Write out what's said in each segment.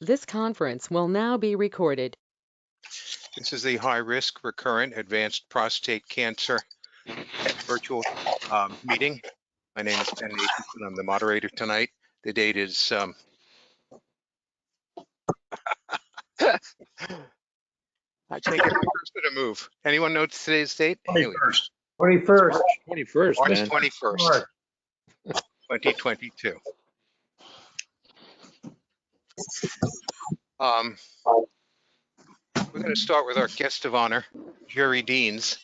This conference will now be recorded. This is the high-risk recurrent advanced prostate cancer virtual meeting. My name is Ken Nathanson. I'm the moderator tonight. The date is I can't get my cursor to move. Anyone know today's date? 21st. 21st, March man. 21st, 2022. We're going to start with our guest of honor, Jerry Deans.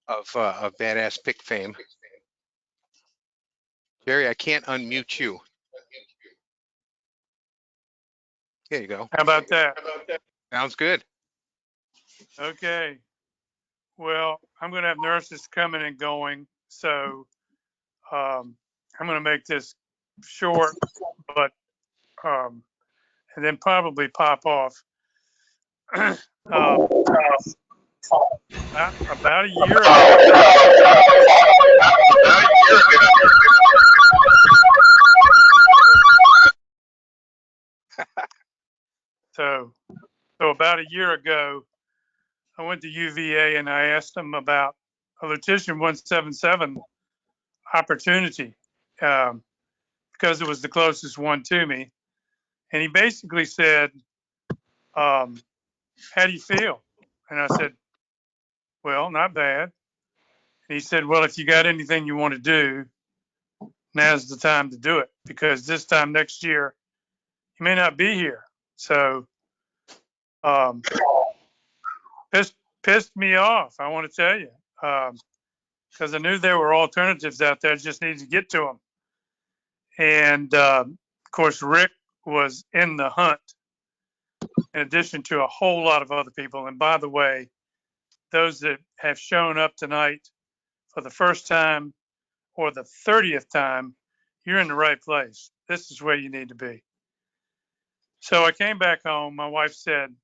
Of Badass Pick fame. Jerry, I can't unmute you. There you go. How about that? Sounds good. Okay. Well, I'm going to have nurses coming and going, so I'm going to make this short, but and then probably pop off. About a year ago. So about a year ago, I went to UVA and I asked them about a Lutetium-177 opportunity because it was the closest one to me. And he basically said, how do you feel? And I said, well, not bad. And he said, well, if you got anything you want to do, now's the time to do it, because this time next year, you may not be here. So pissed me off, I want to tell you, because I knew there were alternatives out there. I just needed to get to them. And of course, Rick was in the hunt, in addition to a whole lot of other people. And by the way, those that have shown up tonight for the first time or the 30th time, you're in the right place. This is where you need to be. So I came back home. My wife said,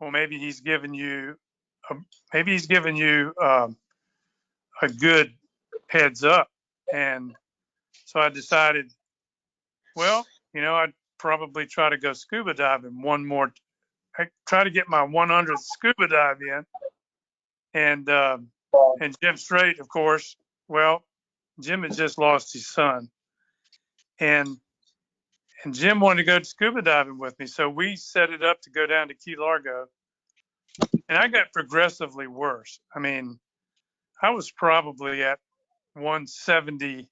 well, maybe he's giving you a good heads up. And so I decided, well, I'd probably try to go scuba diving I try to get my 100th scuba dive in. And Jim Strait, of course, well, Jim had just lost his son. And Jim wanted to go scuba diving with me. So we set it up to go down to Key Largo. And I got progressively worse. I mean, I was probably at 170,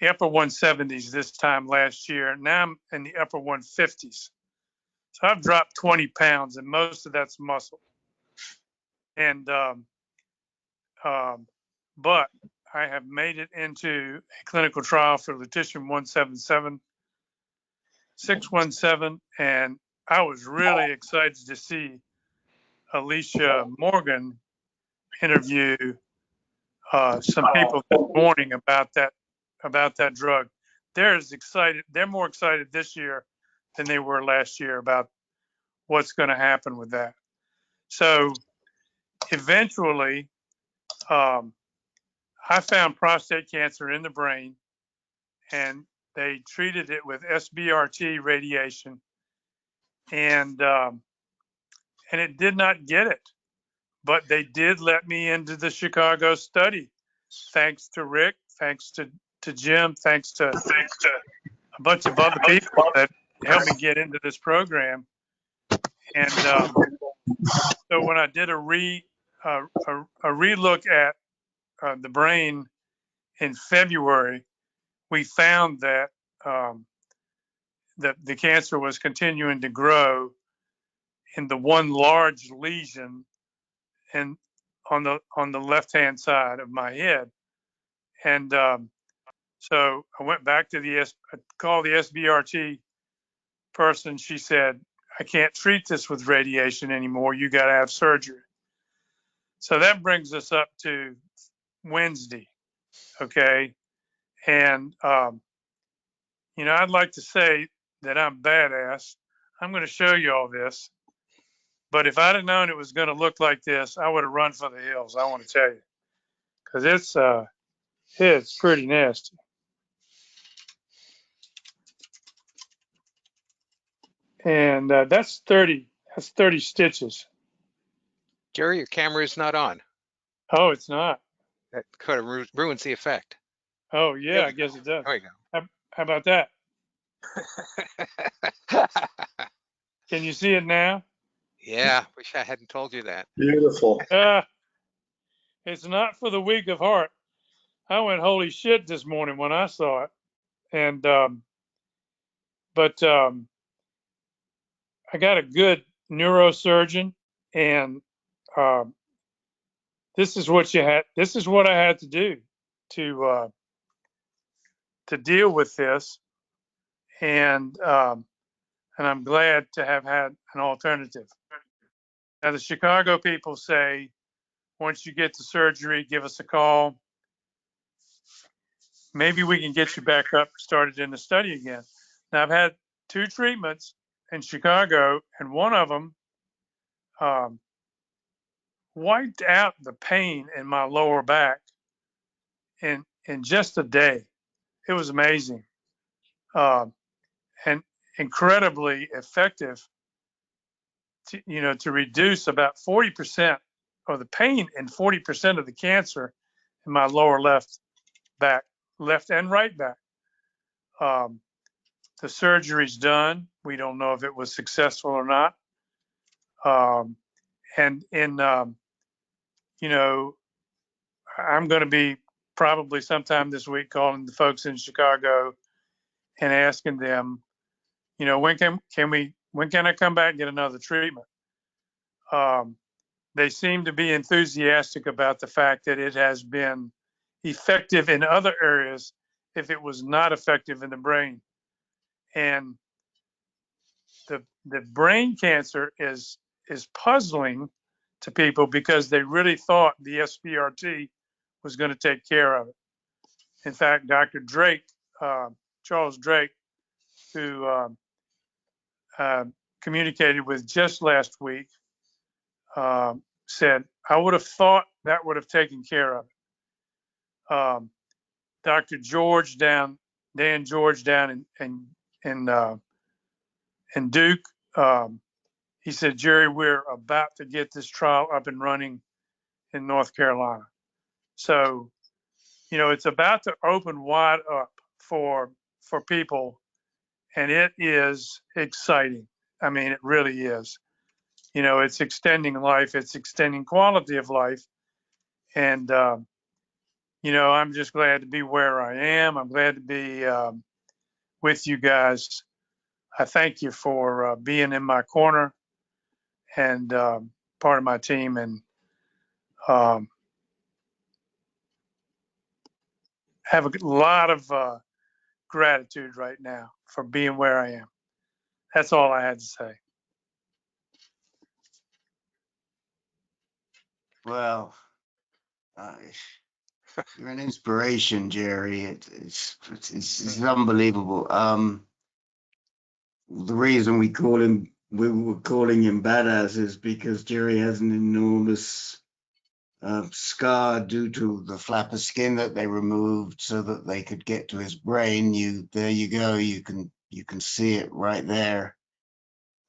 the upper 170s this time last year. Now I'm in the upper 150s. So I've dropped 20 pounds, and most of that's muscle. And but I have made it into a clinical trial for Lutetium-177, 617, and I was really excited to see Alicia Morgan interview some people this morning about that drug. They're more excited this year than they were last year about what's going to happen with that. So eventually, I found prostate cancer in the brain, and they treated it with SBRT radiation, and it did not get it, but they did let me into the Chicago study, thanks to Rick, thanks to Jim, thanks to a bunch of other people that helped me get into this program. And so when I did a relook at the brain in February, we found that that the cancer was continuing to grow in the one large lesion and on the left-hand side of my head. And so I went back to I called the SBRT person. She said, I can't treat this with radiation anymore. You got to have surgery. So that brings us up to Wednesday. Okay. And, I'd like to say that I'm badass. I'm going to show you all this. But if I'd have known it was going to look like this, I would have run for the hills. I want to tell you, because it's pretty nasty. And that's 30 stitches. Jerry, your camera is not on. Oh, it's not. That kind of ruins the effect. Oh, There yeah, we I guess go. it does. There we How about that? go. Can you see it now? Yeah, wish I hadn't told you that. Beautiful. It's not for the weak of heart. I went, holy shit, this morning when I saw it. And, but I got a good neurosurgeon, and this is what I had to do to deal with this. And I'm glad to have had an alternative. Now, the Chicago people say, once you get to surgery, give us a call. Maybe we can get you back up, started in the study again. Now, I've had 2 treatments in Chicago, and one of them wiped out the pain in my lower back in just a day. It was amazing, and incredibly effective. To reduce about 40% of the pain and 40% of the cancer in my lower left back, left and right back. The surgery's done. We don't know if it was successful or not. And I'm going to be probably sometime this week calling the folks in Chicago and asking them, when can I come back and get another treatment? They seem to be enthusiastic about the fact that it has been effective in other areas if it was not effective in the brain. And the brain cancer is puzzling to people because they really thought the SBRT was going to take care of it. In fact, Dr. Drake, Charles Drake, who communicated with just last week, said, I would have thought that would have taken care of it. Dr. George Dan George down in Duke, he said, Jerry, we're about to get this trial up and running in North Carolina. So, it's about to open wide up for people, and it is exciting. I mean, it really is. It's extending life, it's extending quality of life. And, I'm just glad to be where I am. I'm glad to be with you guys. I thank you for being in my corner and part of my team. And have a lot of gratitude right now for being where I am. That's all I had to say. Well, you're an inspiration, Jerry. It's unbelievable. The reason we were calling him badass is because Jerry has an enormous scar due to the flap of skin that they removed so that they could get to his brain. There you go. You can see it right there.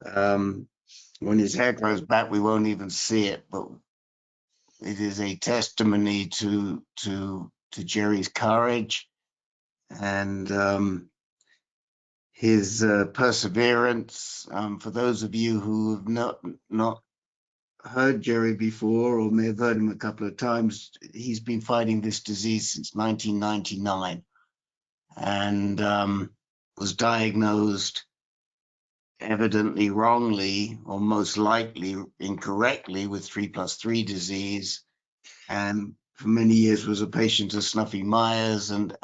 When his hair grows back, we won't even see it, but it is a testimony to Jerry's courage and his perseverance. For those of you who have not heard Jerry before, or may have heard him a couple of times, he's been fighting this disease since 1999, and was diagnosed evidently wrongly, or most likely incorrectly, with 3+3 disease, and for many years was a patient of Snuffy Myers and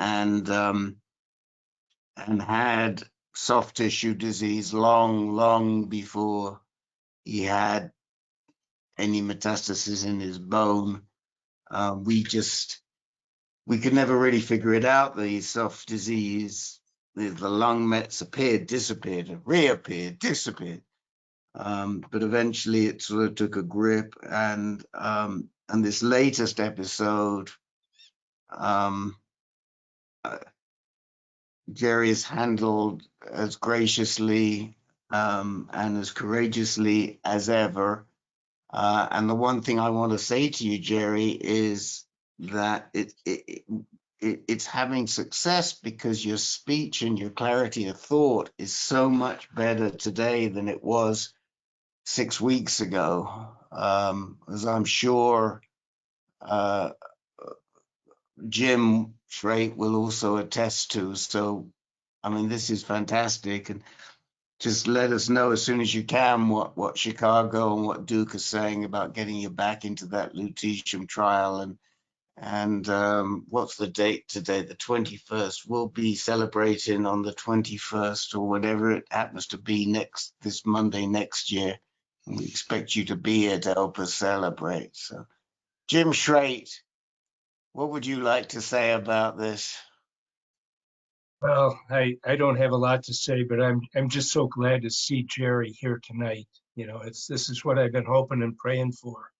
had soft tissue disease long before he had any metastasis in his bone. We could never really figure it out. The soft disease, the lung mets appeared, disappeared, reappeared, disappeared. But eventually it sort of took a grip, and this latest episode, Jerry is handled as graciously and as courageously as ever. And the one thing I want to say to you, Jerry, is that it's having success because your speech and your clarity of thought is so much better today than it was 6 weeks ago, as I'm sure Jim Freight will also attest to. So, I mean, this is fantastic. And just let us know as soon as you can what Chicago and what Duke is saying about getting you back into that lutetium trial. And what's the date today? The 21st. We'll be celebrating on the 21st or whatever it happens to be this Monday next year. And we expect you to be here to help us celebrate. So, Jim Schrate, what would you like to say about this? Well, I don't have a lot to say, but I'm just so glad to see Jerry here tonight. You know, this is what I've been hoping and praying for.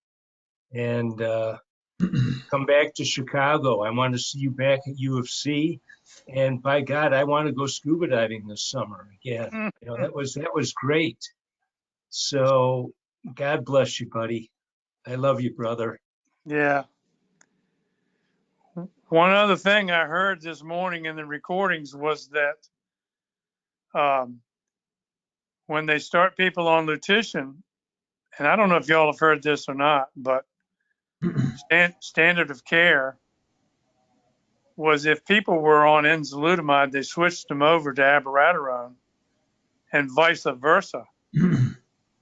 And come back to Chicago. I want to see you back at UFC. And by God, I want to go scuba diving this summer again. You know, that was great. So God bless you, buddy. I love you, brother. Yeah. One other thing I heard this morning in the recordings was that when they start people on lutetium, and I don't know if y'all have heard this or not, but standard of care was if people were on enzalutamide, they switched them over to abiraterone and vice versa.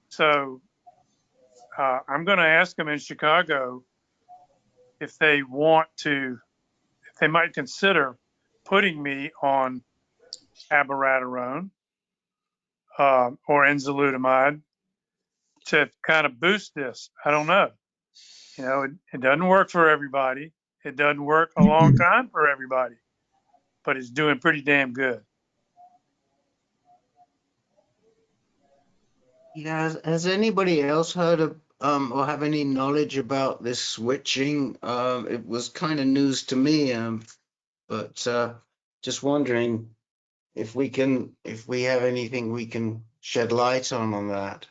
So I'm going to ask them in Chicago if they might consider putting me on abiraterone or enzalutamide to kind of boost this. I don't know. You know, it doesn't work for everybody. It doesn't work a long time for everybody, but it's doing pretty damn good. Yeah, has anybody else heard of or have any knowledge about this switching? It was kind of news to me, but just wondering if we have anything we can shed light on that.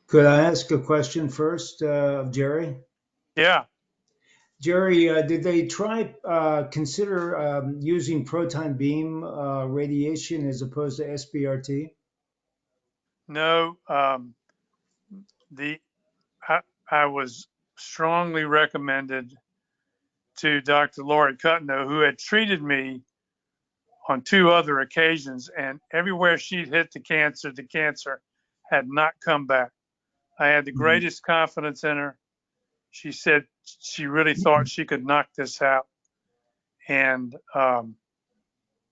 Could I ask a question first of Jerry? Yeah. Jerry, did they consider using proton beam radiation as opposed to SBRT? No, I was strongly recommended to Dr. Laurie Cutno, who had treated me on 2 other occasions, and everywhere she'd hit the cancer had not come back. I had the greatest confidence in her. She said she really thought she could knock this out, and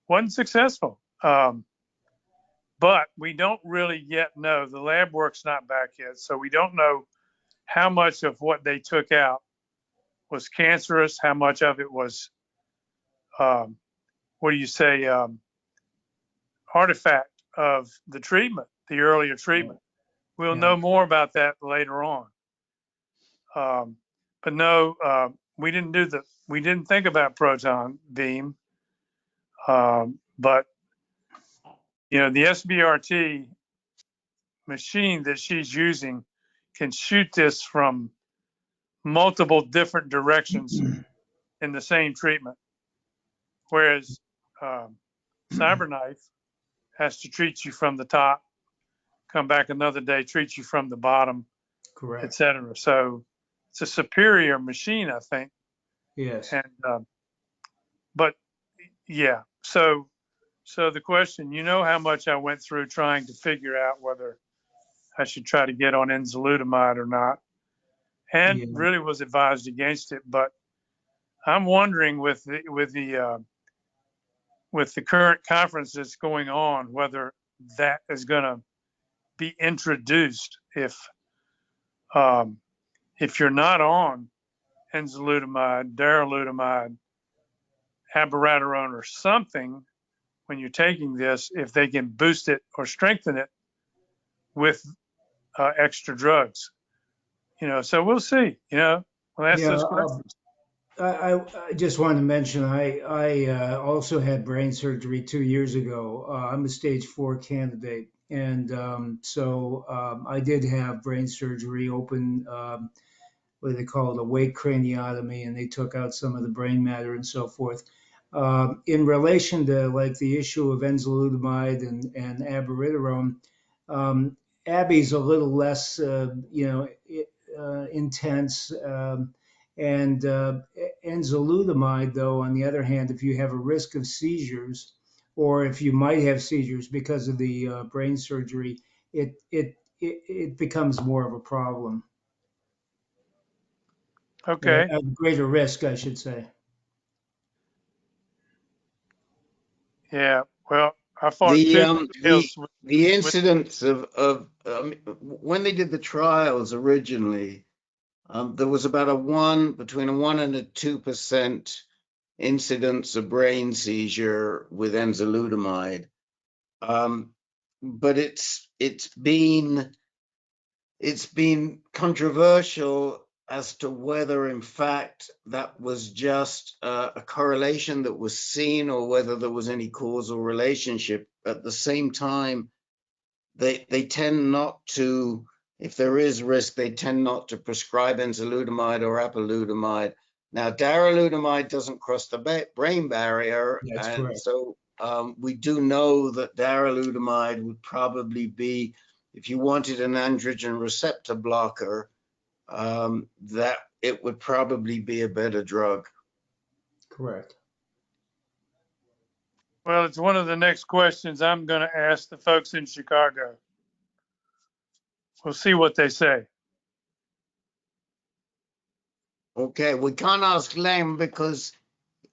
wasn't successful. But we don't really yet know. The lab work's not back yet, so we don't know how much of what they took out was cancerous, how much of it was, artifact of the treatment, the earlier treatment. We'll know more about that later on. But no, we didn't think about proton beam. But you know, the SBRT machine that she's using can shoot this from multiple different directions in the same treatment. Whereas CyberKnife has to treat you from the top, come back another day, treat you from the bottom, Correct. etc. So it's a superior machine, I think. Yes. And but yeah, so the question, you know, how much I went through trying to figure out whether I should try to get on enzalutamide or not, and really was advised against it. But I'm wondering with the current conference that's going on, whether that is going to be introduced if you're not on enzalutamide, darolutamide, abiraterone, or something when you're taking this, if they can boost it or strengthen it with extra drugs. You know, so we'll see. You know, we'll ask those questions. I just wanted to mention I also had brain surgery 2 years ago. I'm a stage 4 candidate, I did have brain surgery, open, what do they call it, a wake craniotomy, and they took out some of the brain matter and so forth. In relation to like the issue of enzalutamide and abiraterone, Abby's a little less, intense. And enzalutamide, though, on the other hand, if you have a risk of seizures, or if you might have seizures because of the brain surgery, it becomes more of a problem, Okay. a greater risk, I should say. Yeah. Well, I fought The tooth the nails the with incidence of when they did the trials originally, there was about between a 1 and a 2% incidence of brain seizure with enzalutamide. But it's been controversial as to whether in fact that was just a correlation that was seen or whether there was any causal relationship. At the same time, they tend not to, if there is risk, they tend not to prescribe enzalutamide or apalutamide. Now, darolutamide doesn't cross the brain barrier, That's and correct. so we do know that darolutamide would probably be, if you wanted an androgen receptor blocker, that it would probably be a better drug. Correct. well, it's one of the next questions I'm going to ask the folks in Chicago. We'll see what they say. Okay, we can't ask Len because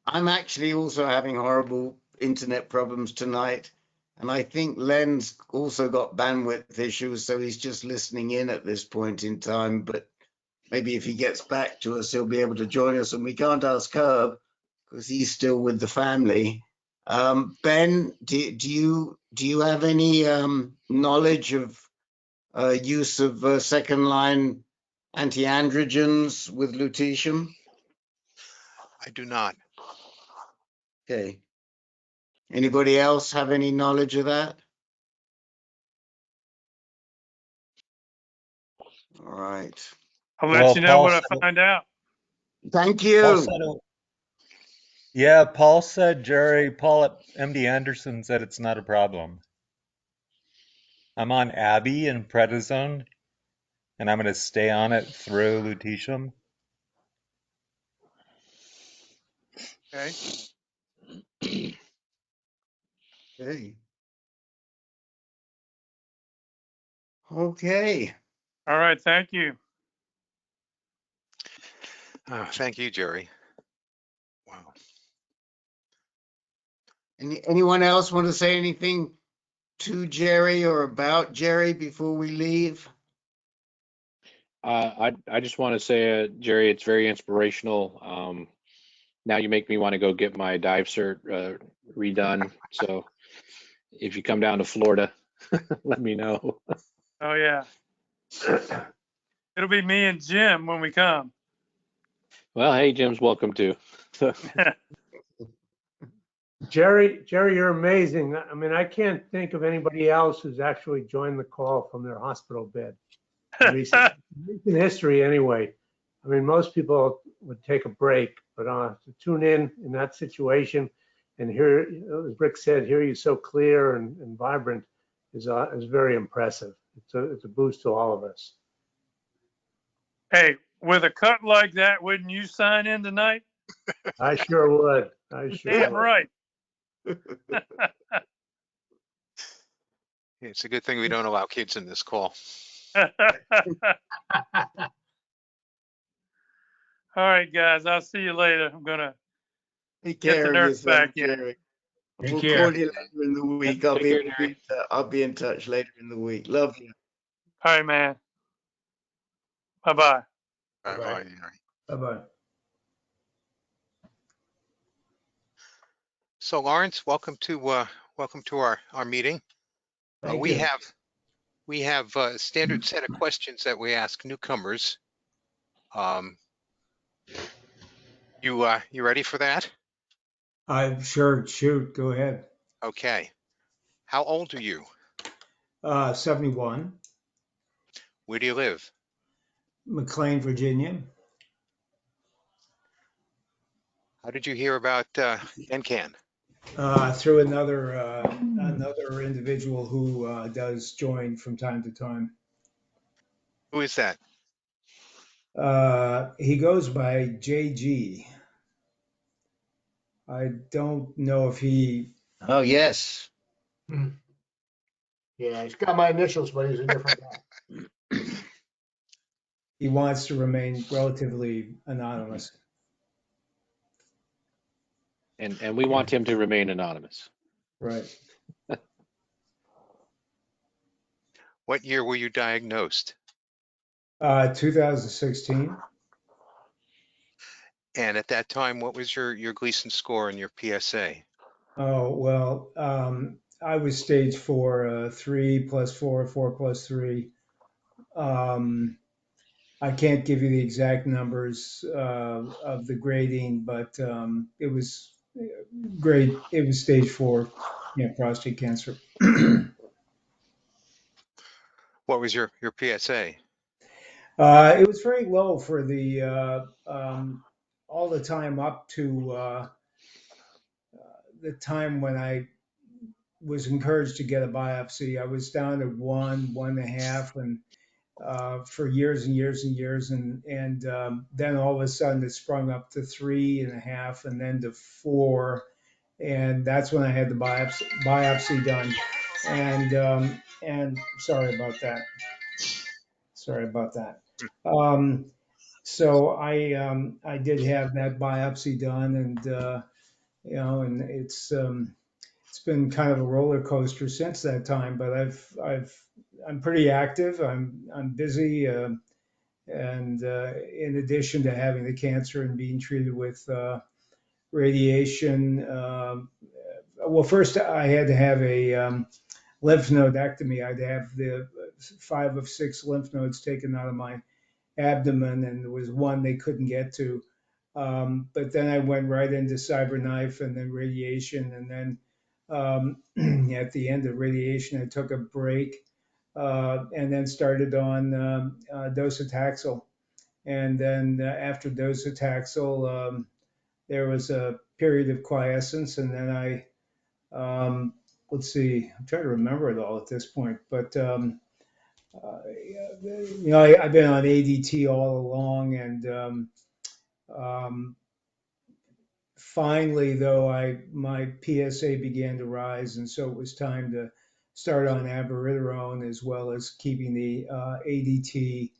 I'm actually also having horrible internet problems tonight. And I think Len's also got bandwidth issues, so he's just listening in at this point in time. But maybe if he gets back to us, he'll be able to join us. And we can't ask Herb because he's still with the family. Ben, do you have any knowledge of use of second-line anti-androgens with lutetium? I do not. Okay. Anybody else have any knowledge of that? All right. I'll let Well, you know what I find out. Thank Paul you. said, yeah, Paul said, Paul at MD Anderson said it's not a problem. I'm on Abby and prednisone, and I'm going to stay on it through lutetium. Okay. Okay. Okay. All right. Thank you. Thank you, Jerry. Wow. Anyone else want to say anything to Jerry or about Jerry before we leave? I just want to say, Jerry, it's very inspirational. Now you make me want to go get my dive cert redone. So if you come down to Florida, let me know. Oh, yeah. It'll be me and Jim when we come. Well, hey, Jim's welcome too. Jerry, you're amazing. I mean, I can't think of anybody else who's actually joined the call from their hospital bed in recent history anyway. I mean, most people would take a break, but to tune in that situation and hear, as Rick said, hear you so clear and vibrant is very impressive. It's a boost to all of us. Hey, with a cut like that, wouldn't you sign in tonight? I sure would. Damn right. It's a good thing we don't allow kids in this call. All right, guys. I'll see you later. I'm going to Take get care the of nurse yourself, back in. Jerry. Take We'll care. call you later in the week. Take care, Jerry. I'll be in touch later in the week. Love you. All right, man. Bye-bye. All right. Bye-bye. So Lawrence, welcome to our meeting. Thank We you. have a standard set of questions that we ask newcomers. You ready for that? I'm sure. Shoot, go ahead. Okay. How old are you? 71, Where do you live? McLean, Virginia. How did you hear about AnCan? Through another individual who does join from time to time. Who is that? He goes by JG. I don't know if he. Oh, yes. Yeah, he's got my initials, but he's a different guy. He wants to remain relatively anonymous. And we want him to remain anonymous. Right. What year were you diagnosed? 2016. And at that time, what was your Gleason score and your PSA? Oh, well, I was stage 4, 3 plus 4, 4 plus 3. I can't give you the exact numbers of the grading, but it was it was stage 4, prostate cancer. What was your PSA? It was very low for the all the time up to the time when I was encouraged to get a biopsy. I was down to 1, 1.5, and for years and years and years, and then all of a sudden it sprung up to 3.5, and then to 4, and that's when I had the biopsy done. And sorry about that. So I did have that biopsy done, and and it's been kind of a roller coaster since that time. But I'm pretty active. I'm busy, and in addition to having the cancer and being treated with radiation. Well, first I had to have a lymph nodectomy. I'd have the 5 of 6 lymph nodes taken out of my abdomen, and there was one they couldn't get to. But then I went right into CyberKnife and then radiation. And then at the end of radiation, I took a break and then started on docetaxel. And then after docetaxel, there was a period of quiescence. And then let's see, I'm trying to remember it all at this point. But I've been on ADT all along, and finally, though, my PSA began to rise, and so it was time to start on abiraterone as well as keeping the ADT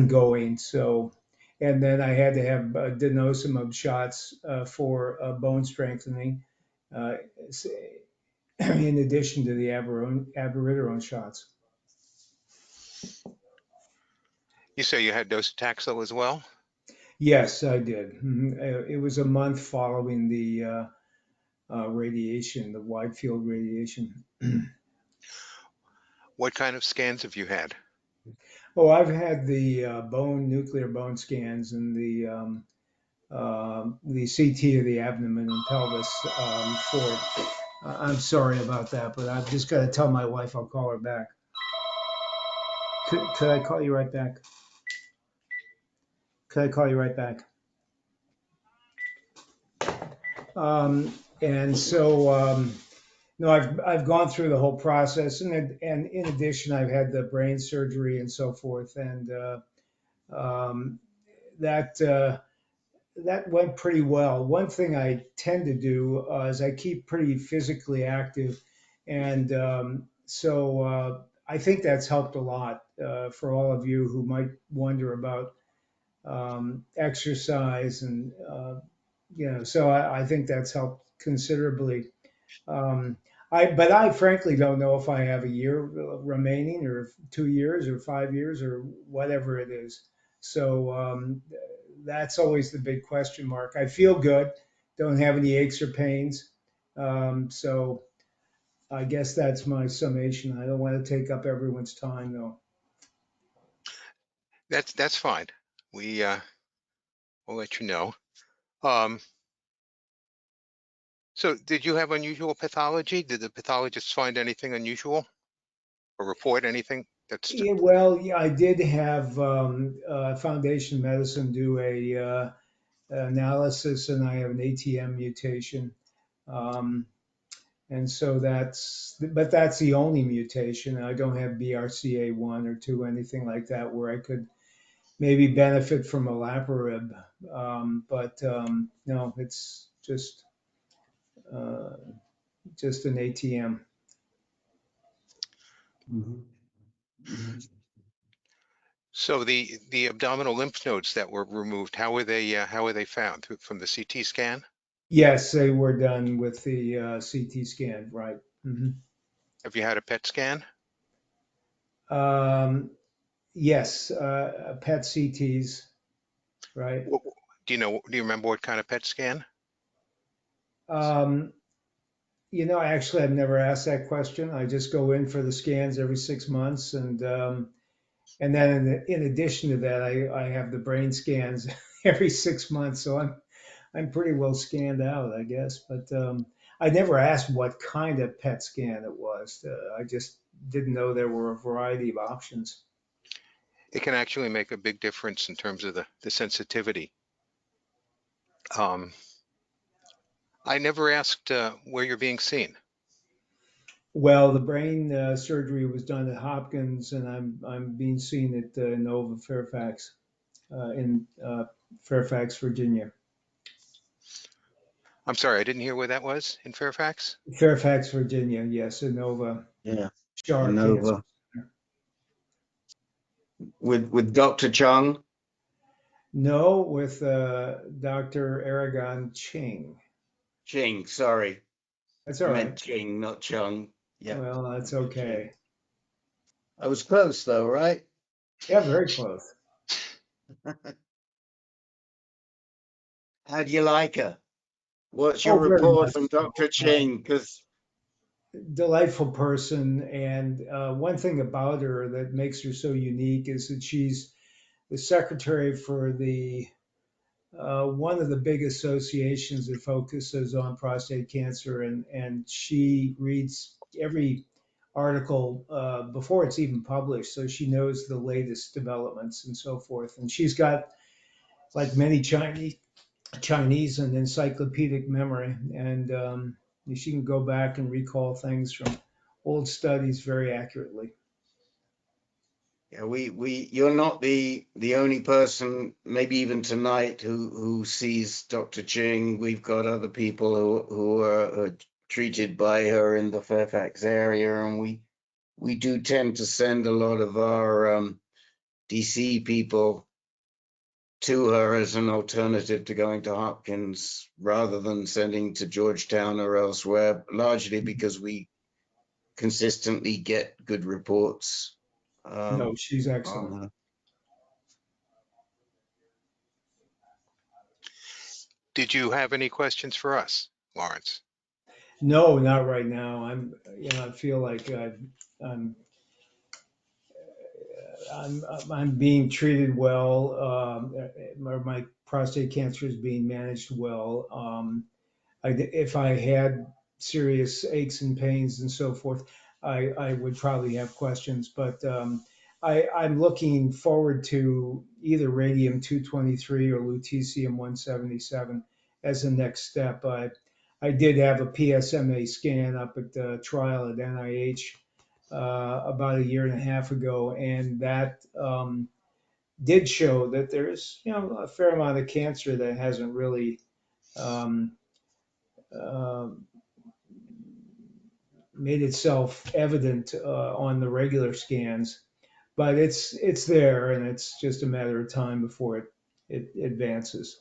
going. So, and then I had to have denosumab shots for bone strengthening, in addition to the abiraterone shots. You say you had docetaxel as well? Yes, I did. It was a month following the radiation, the wide field radiation. What kind of scans have you had? Oh, I've had the nuclear bone scans, and the CT of the abdomen and pelvis I'm sorry about that, but I've just got to tell my wife I'll call her back. Could I call you right back? Could I call you right back? And so, no, I've gone through the whole process, and in addition, I've had the brain surgery and so forth, and that went pretty well. One thing I tend to do is I keep pretty physically active, and so I think that's helped a lot for all of you who might wonder about exercise, and so I think that's helped considerably. But I frankly don't know if I have a year remaining, or 2 years, or 5 years, or whatever it is. So that's always the big question mark. I feel good, don't have any aches or pains. So I guess that's my summation. I don't want to take up everyone's time, though. That's fine. We'll let you know. So did you have unusual pathology? Did the pathologist find anything unusual? a report, anything? That's Yeah, well, yeah, I did have Foundation Medicine do a analysis, and I have an ATM mutation. Um, and so but that's the only mutation. I don't have BRCA1 or 2, anything like that, where I could maybe benefit from olaparib. No, it's uh, just an ATM. Mhm. Mhm. so the abdominal lymph nodes that were removed, how were they found? From the CT scan? Yes, they were done with the CT scan, right? Have you had a PET scan? Um, yes, PET CTs, right? Do you remember what kind of PET scan? Um, actually, I've never asked that question. I just go in for the scans every 6 months, and then in addition to that, I have the brain scans every 6 months. So I'm pretty well scanned out, I guess. But I never asked what kind of PET scan it was. I just didn't know there were a variety of options. It can actually make a big difference in terms of the sensitivity. I never asked where you're being seen. Well, the brain surgery was done at Hopkins, and I'm being seen at Nova Fairfax in Fairfax, Virginia. I'm sorry, I didn't hear where that was in Fairfax. Fairfax, Virginia, yes, Nova Yeah, Shar Cancer Nova. Center. With Dr. Chung. No, with Dr. Aragon Ching. Ching, sorry. That's I all meant right. Ching, not Chung. Yeah. Well, that's Dr. Ching. okay. I was close though, right? Yeah, very close. How do you like her? What's your Oh, very report much from so. Dr. Ching? Because Delightful person, and one thing about her that makes her so unique is that she's the secretary for the one of the big associations that focuses on prostate cancer, and she reads every article before it's even published, so she knows the latest developments and so forth. And she's got, like many Chinese, an encyclopedic memory, and she can go back and recall things from old studies very accurately. yeah, you're not the only person, maybe even tonight, who sees Dr. Ching. We've got other people who are treated by her in the Fairfax area, and we do tend to send a lot of our DC people to her as an alternative to going to Hopkins rather than sending to Georgetown or elsewhere, largely because we consistently get good reports No, she's excellent. on her. Did you have any questions for us, Lawrence? No, not right now. I feel like I'm, I'm being treated well. My prostate cancer is being managed well. If I had serious aches and pains and so forth, I would probably have questions. But I'm looking forward to either radium-223 or lutetium-177 as the next step. I did have a PSMA scan up at the trial at NIH about a year and a half ago, and that did show that there's a fair amount of cancer that hasn't really um, uh, made itself evident on the regular scans, but it's there, and it's just a matter of time before it advances.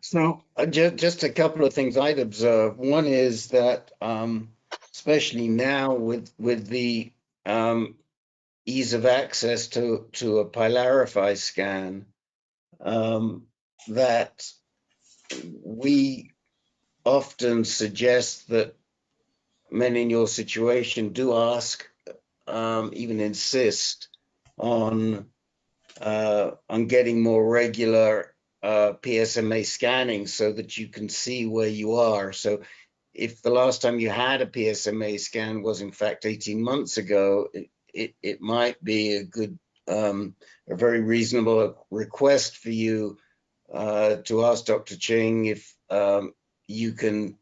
So just a couple of things I'd observe. One is that especially now with the ease of access to a Pylarify scan, that we often suggest that men in your situation do ask, even insist on getting more regular PSMA scanning so that you can see where you are. So if the last time you had a PSMA scan was in fact 18 months ago, it might be a good, a very reasonable request for you to ask Dr. Ching if you can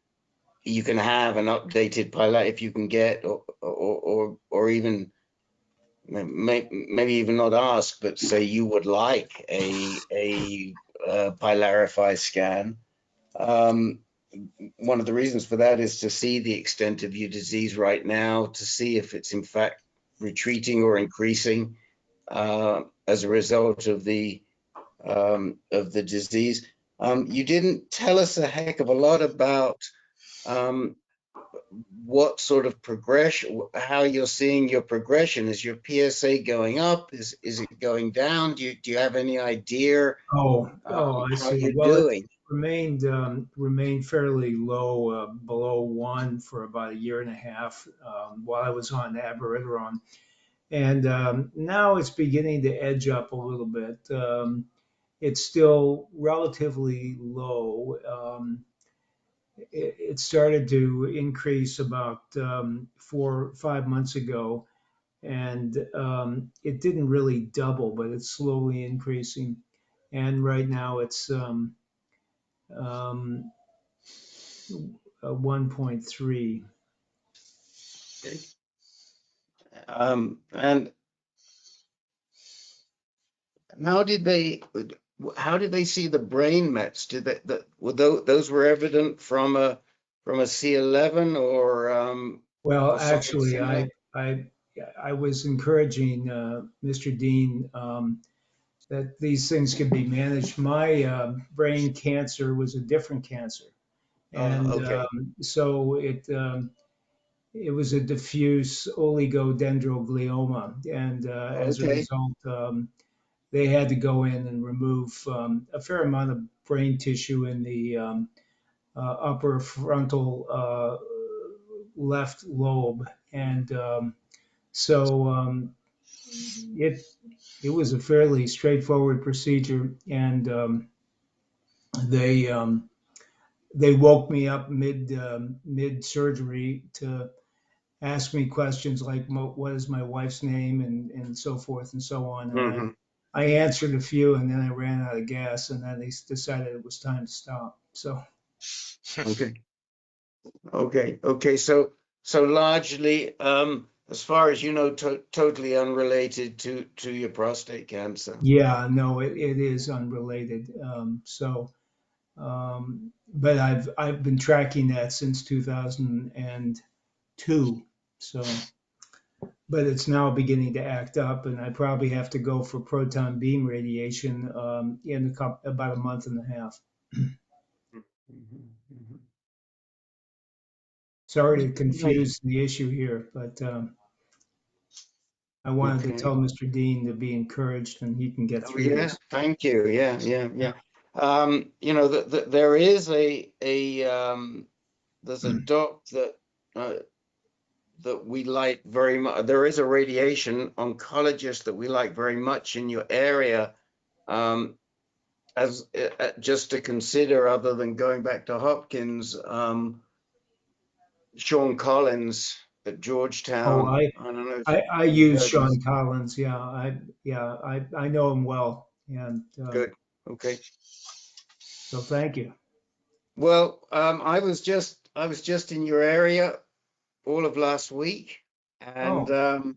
have an updated pilot, if you can get, or even maybe even not ask, but say you would like a Pylarify scan. One of the reasons for that is to see the extent of your disease right now, to see if it's in fact retreating or increasing as a result of the disease. You didn't tell us a heck of a lot about what sort of progression, how you're seeing your progression. Is your PSA going up? Is it going down? Do you have any idea I how see. you're Well, doing? it remained fairly low, below 1 for about a year and a half while I was on abiraterone. And now it's beginning to edge up a little bit. It's still relatively low. It started to increase about 4 or 5 months ago, and it didn't really double, but it's slowly increasing. And right now it's 1.3. And how did they see the brain mets? Did those were evident from a C11 or Well, something actually, similar? I was encouraging Mr. Dean that these things can be managed. My brain cancer was a different cancer, and Okay. so it was a diffuse oligodendroglioma, and as a Okay. result, they had to go in and remove a fair amount of brain tissue in the upper frontal left lobe, and so it was a fairly straightforward procedure, and they they woke me up mid surgery to ask me questions like what is my wife's name and so forth and so on, and Mhm. I answered a few, and then I ran out of gas, and then they decided it was time to stop. So Okay. Okay. So largely, as far as you know, totally unrelated to your prostate cancer. yeah, no, it is unrelated. But I've been tracking that since 2002. So, but it's now beginning to act up, and I probably have to go for proton beam radiation in about a month and a half. Sorry to Right. confuse the issue here, but I wanted to Okay. tell Mr. Dean to be encouraged and he can get Oh through yeah. this. Thank you. Yeah. You know, there is there's a doc uh, that we like very much. There is a radiation oncologist that we like very much in your area. As just to consider, other than going back to Hopkins, Sean Collins at Oh, Georgetown. I don't know I if you've use heard his. Sean Collins. I know him well, and Good. Okay. so thank you. Well, I was just in your area all of last week, and Oh,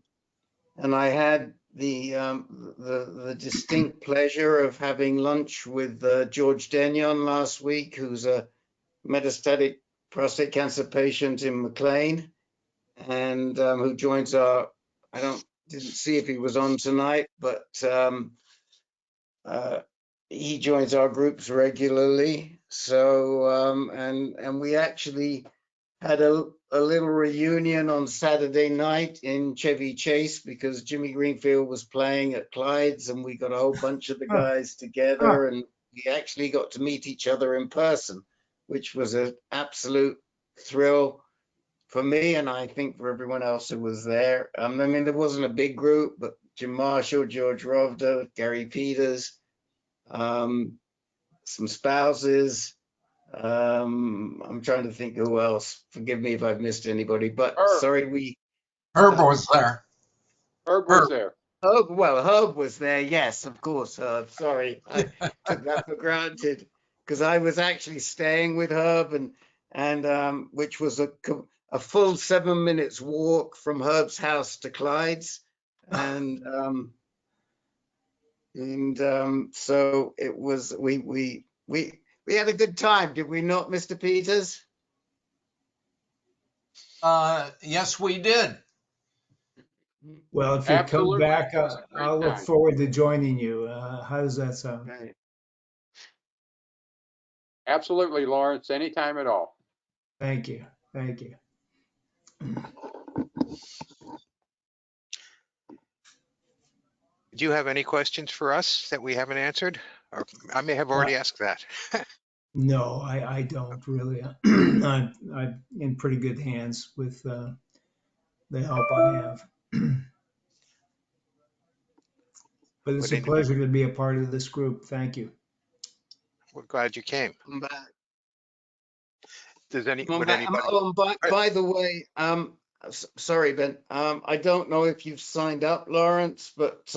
I had the distinct pleasure of having lunch with George Denyon last week, who's a metastatic prostate cancer patient in McLean, and who joins our. Didn't see if he was on tonight, but he joins our groups regularly. So and we actually had a little reunion on Saturday night in Chevy Chase because Jimmy Greenfield was playing at Clyde's, and we got a whole bunch of the huh, guys huh. together, and we actually got to meet each other in person, which was an absolute thrill for me, and I think for everyone else who was there. I mean, there wasn't a big group, but Jim Marshall, George Rovder, Gary Peters, some spouses, I'm trying to think who else. Forgive me if I've missed anybody, but Herb. sorry, Herb was there. Herb was there. Herb was there. Yes, of course, Herb. Sorry, I took that for granted because I was actually staying with Herb, and which was a full 7 minutes walk from Herb's house to Clyde's, and so it was. We had a good time, did we not, Mr. Peters? Yes, we did. Well, if you come Absolutely. back, It was a great I'll look time. forward to joining you. How does that sound? Right. Absolutely, Lawrence, anytime at all. Thank you. Thank you. Do you have any questions for us that we haven't answered? Or I may have already asked that. No, I don't really. I'm in pretty good hands with the help I have. But it's Would a pleasure to be a part of this group. Thank you. We're glad you came. I'm back. Does any, I'm would back. anybody? Oh, by the way, sorry, Ben. I don't know if you've signed up, Lawrence, but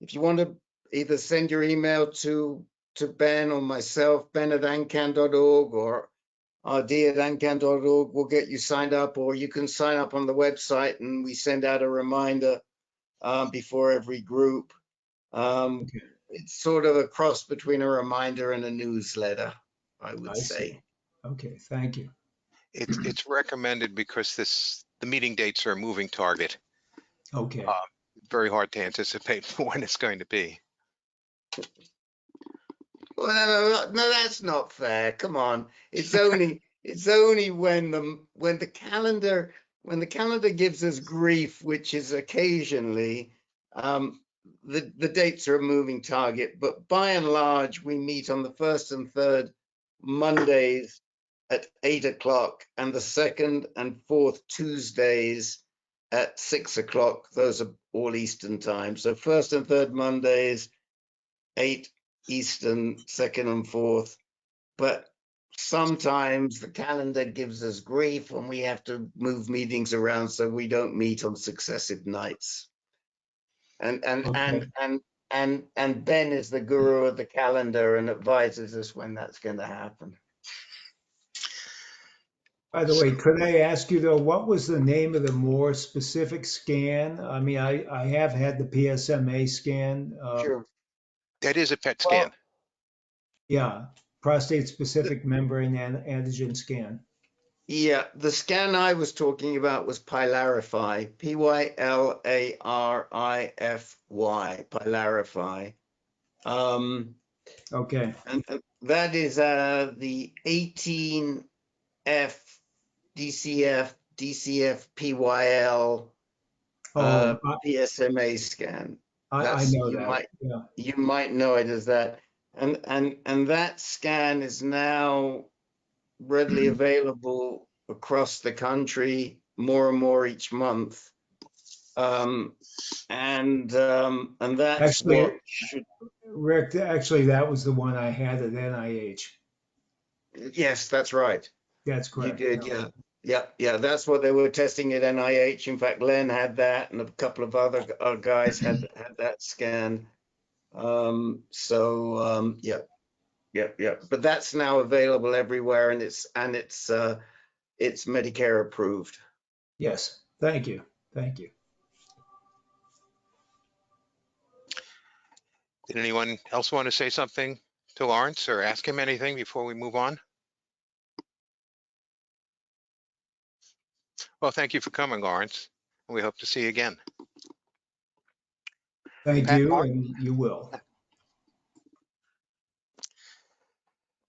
if you want to either send your email to Ben or myself, ben@ancan.org or rd@ancan.org, we'll get you signed up, or you can sign up on the website and we send out a reminder before every group. It's sort of a cross between a reminder and a newsletter, I would say. See. Okay, thank you. It's recommended because the meeting dates are a moving target. Okay. Very hard to anticipate when it's going to be. Well, no, that's not fair. Come on. It's only when the calendar gives us grief, which is occasionally, the dates are a moving target. But by and large, we meet on the first and third Mondays at 8 o'clock and the second and fourth Tuesdays at 6 o'clock. Those are all Eastern time. So first and third Mondays, 8 Eastern, second and fourth. But sometimes the calendar gives us grief and we have to move meetings around so we don't meet on successive nights. And Ben is the guru of the calendar and advises us when that's going to happen. By the way, could I ask you though, what was the name of the more specific scan? I mean, I have had the PSMA scan. Sure. That is a PET scan. Yeah, prostate specific membrane antigen scan. Yeah, the scan I was talking about was Pylarify, Pylarify, Pylarify. Okay. And that is the 18F DCF PYL PSMA scan. I know that. You might know it as that. And that scan is now readily available across the country, more and more each month. And that's actually, what should... Rick, actually, that was the one I had at NIH. Yes, that's right. That's correct. You did, yeah. Yeah, that's what they were testing at NIH. In fact, Len had that, and a couple of other guys had that scan. Yeah. But that's now available everywhere, and it's Medicare approved. Yes. Thank you. Did anyone else want to say something to Lawrence or ask him anything before we move on? Well, thank you for coming, Lawrence. We hope to see you again. Thank Pat you, Martin? and you will.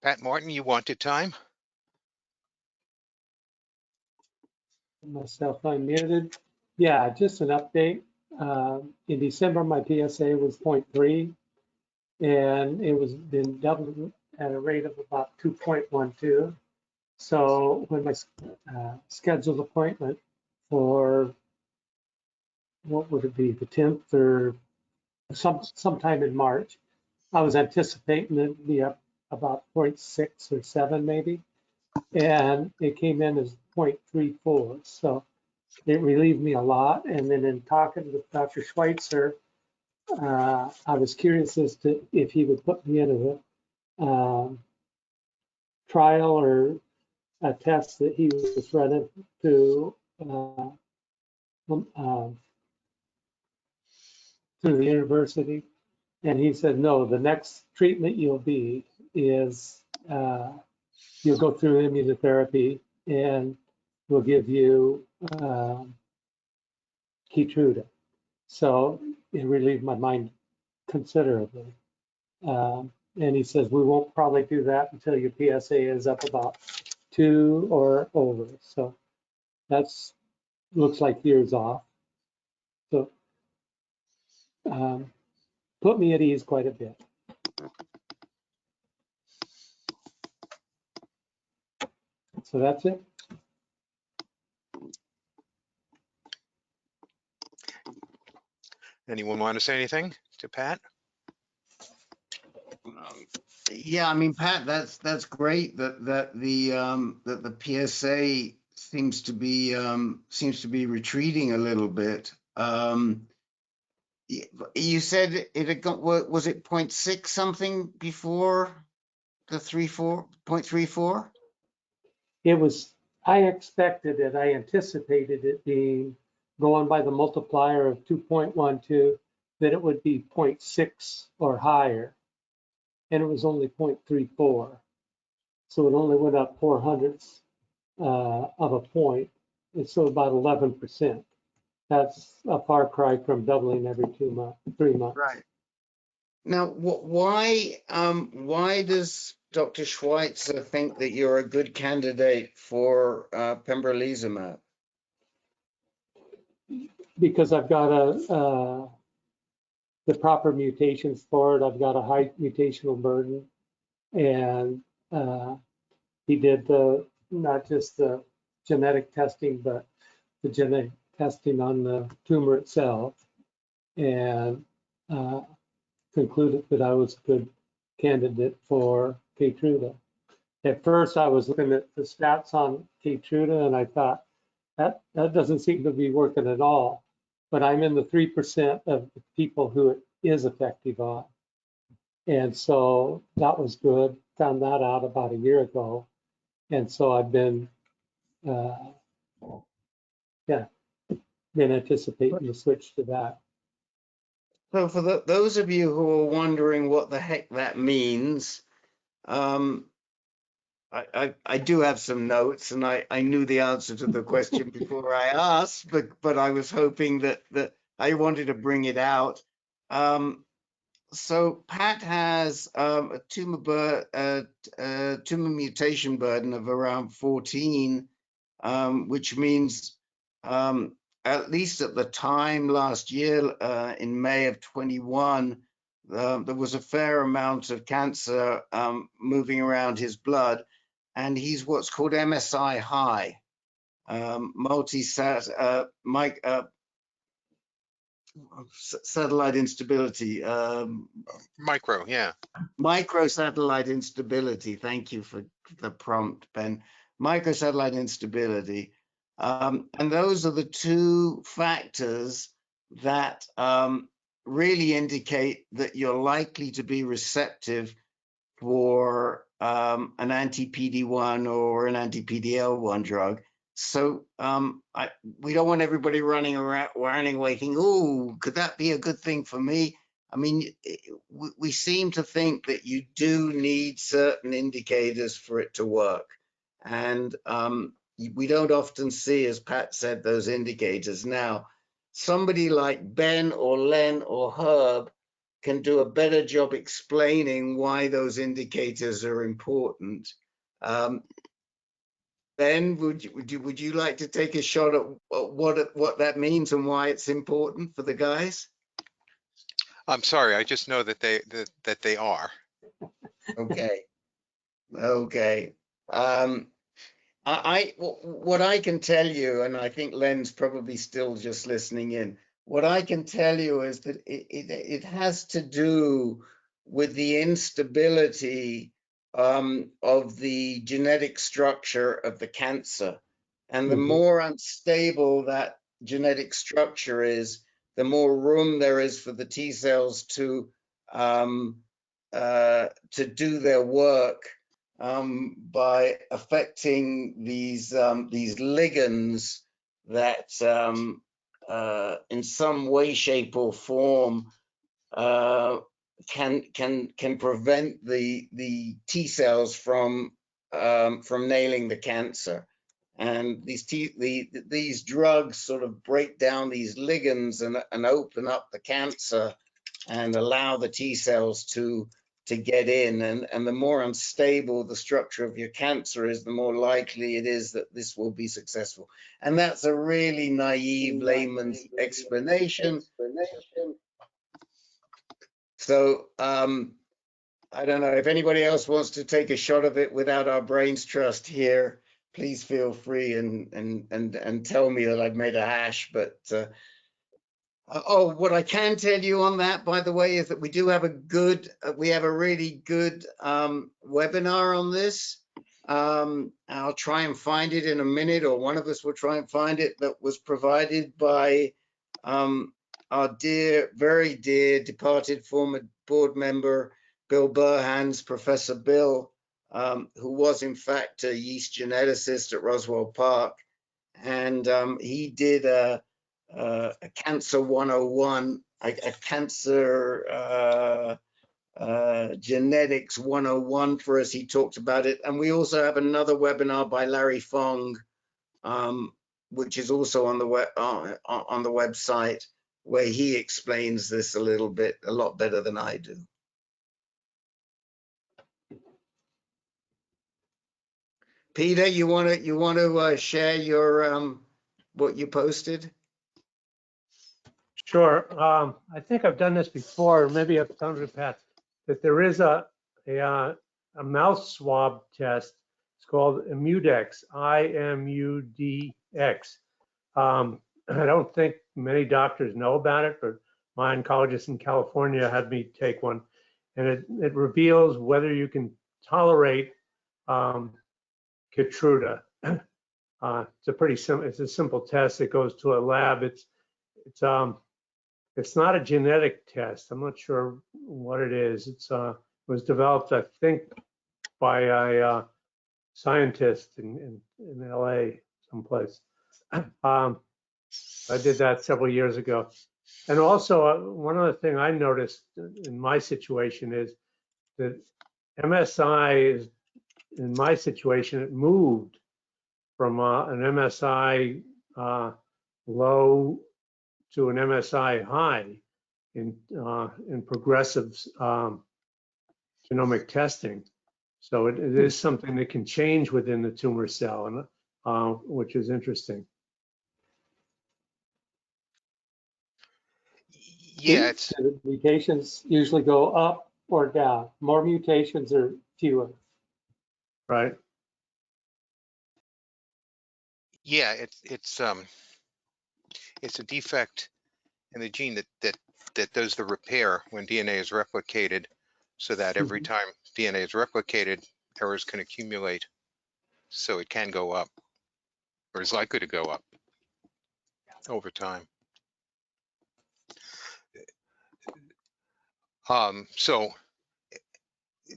Pat Martin, you wanted time? Myself unmuted. Yeah, just an update. In December, my PSA was 0.3, and it was been doubled at a rate of about 2.12. So when my scheduled appointment for, what would it be, the 10th or sometime in March, I was anticipating it to be up about 0.6 or 7 maybe. and it came in as 0.34. So it relieved me a lot. And then in talking with Dr. Schweitzer, I was curious as to if he would put me into a trial or a test that he was running through through the university. And he said, no, the next treatment you'll be is you'll go through immunotherapy and we'll give you Keytruda. So it relieved my mind considerably. And he says, we won't probably do that until your PSA is up about 2 or over. So that's looks like years off. So put me at ease quite a bit. So that's it. Anyone want to say anything to Pat? Yeah, I mean, Pat, that's great that the PSA seems to be retreating a little bit. You said it had got, was it 0.6 something before the 0.34? It was, I expected it, I anticipated it being, going by the multiplier of 2.12, that it would be 0.6 or higher. And it was only 0.34. So it only went up 0.04 of a point. And so about 11%. That's a far cry from doubling every 3 months. Right. Now, why does Dr. Schweitzer think that you're a good candidate for pembrolizumab? Because I've got the proper mutations for it. I've got a high mutational burden, and he did not just the genetic testing, but the genetic testing on the tumor itself, and concluded that I was a good candidate for Keytruda. At first, I was looking at the stats on Keytruda, and I thought that doesn't seem to be working at all. But I'm in the 3% of the people who it is effective on. And so that was good. Found that out about a year ago. And so I've been, been anticipating the switch to that. So for those of you who are wondering what the heck that means, I do have some notes, and I knew the answer to the question before I asked, but I was hoping that I wanted to bring it out. So Pat has a tumor mutation burden of around 14, which means at least at the time last year, in May of 21, there was a fair amount of cancer moving around his blood. And he's what's called MSI high, satellite instability. Microsatellite instability. Thank you for the prompt, Ben. Microsatellite instability. And those are the two factors that really indicate that you're likely to be receptive for an anti-PD-1 or an anti-PD-L1 drug. So we don't want everybody running away thinking, oh, could that be a good thing for me? I mean, we seem to think that you do need certain indicators for it to work. And we don't often see, as Pat said, those indicators. Now, somebody like Ben or Len or Herb can do a better job explaining why those indicators are important. Ben, would you like to take a shot at what that means and why it's important for the guys? I'm sorry, I just know that they are. Okay. Okay. What I can tell you, and I think Len's probably still just listening in, what I can tell you is that it has to do with the instability of the genetic structure of the cancer. And the Mhm. more unstable that genetic structure is, the more room there is for the T cells to do their work by affecting these ligands that in some way, shape, or form can prevent the T cells from nailing the cancer. And these drugs sort of break down these ligands and open up the cancer and allow the T cells to get in. And the more unstable the structure of your cancer is, the more likely it is that this will be successful. And that's a really naive layman's explanation. So I don't know if anybody else wants to take a shot of it without our brains trust here. Please feel free and tell me that I've made a hash. But oh, what I can tell you on that, by the way, is that we do have a really good webinar on this. I'll try and find it in a minute, or one of us will try and find it, that was provided by our dear, very dear departed former board member, Bill Burhan's, Professor Bill, who was in fact a yeast geneticist at Roswell Park. And he did a cancer 101, a cancer genetics 101 for us. He talked about it. And we also have another webinar by Larry Fong, which is also on the website, where he explains this a lot better than I do. Peter, you want to share your what you posted? Sure. I think I've done this before. Maybe I've done it in the past. That there is a mouth swab test. It's called IMUDX, IMUDX. I don't think many doctors know about it, but my oncologist in California had me take one, and it reveals whether you can tolerate Keytruda. It's a simple test. It goes to a lab. It's not a genetic test. I'm not sure what it is. It was developed, I think, by a scientist in LA someplace. I did that several years ago. And also, one other thing I noticed in my situation is that MSI is, in my situation, it moved from an MSI low to an MSI high in progressive genomic testing. So it is something that can change within the tumor cell, and which is interesting. Yeah, Do the mutations usually go up or down? More mutations or fewer? Right. yeah, it's a defect in the gene that does the repair when DNA is replicated, so that every time DNA is replicated, errors can accumulate. So it can go up, or is likely to go up over time. So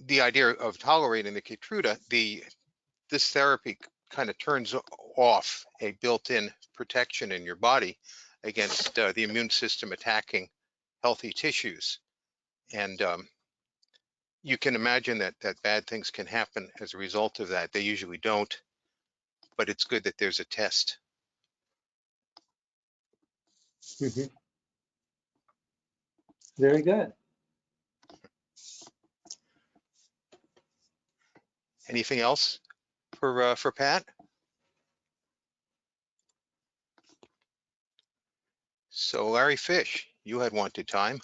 the idea of tolerating the Keytruda, this therapy kind of turns off a built-in protection in your body against the immune system attacking healthy tissues. And you can imagine that bad things can happen as a result of that. They usually don't, but it's good that there's a test. Very good. Anything else for Pat? So Larry Fish, you had wanted time.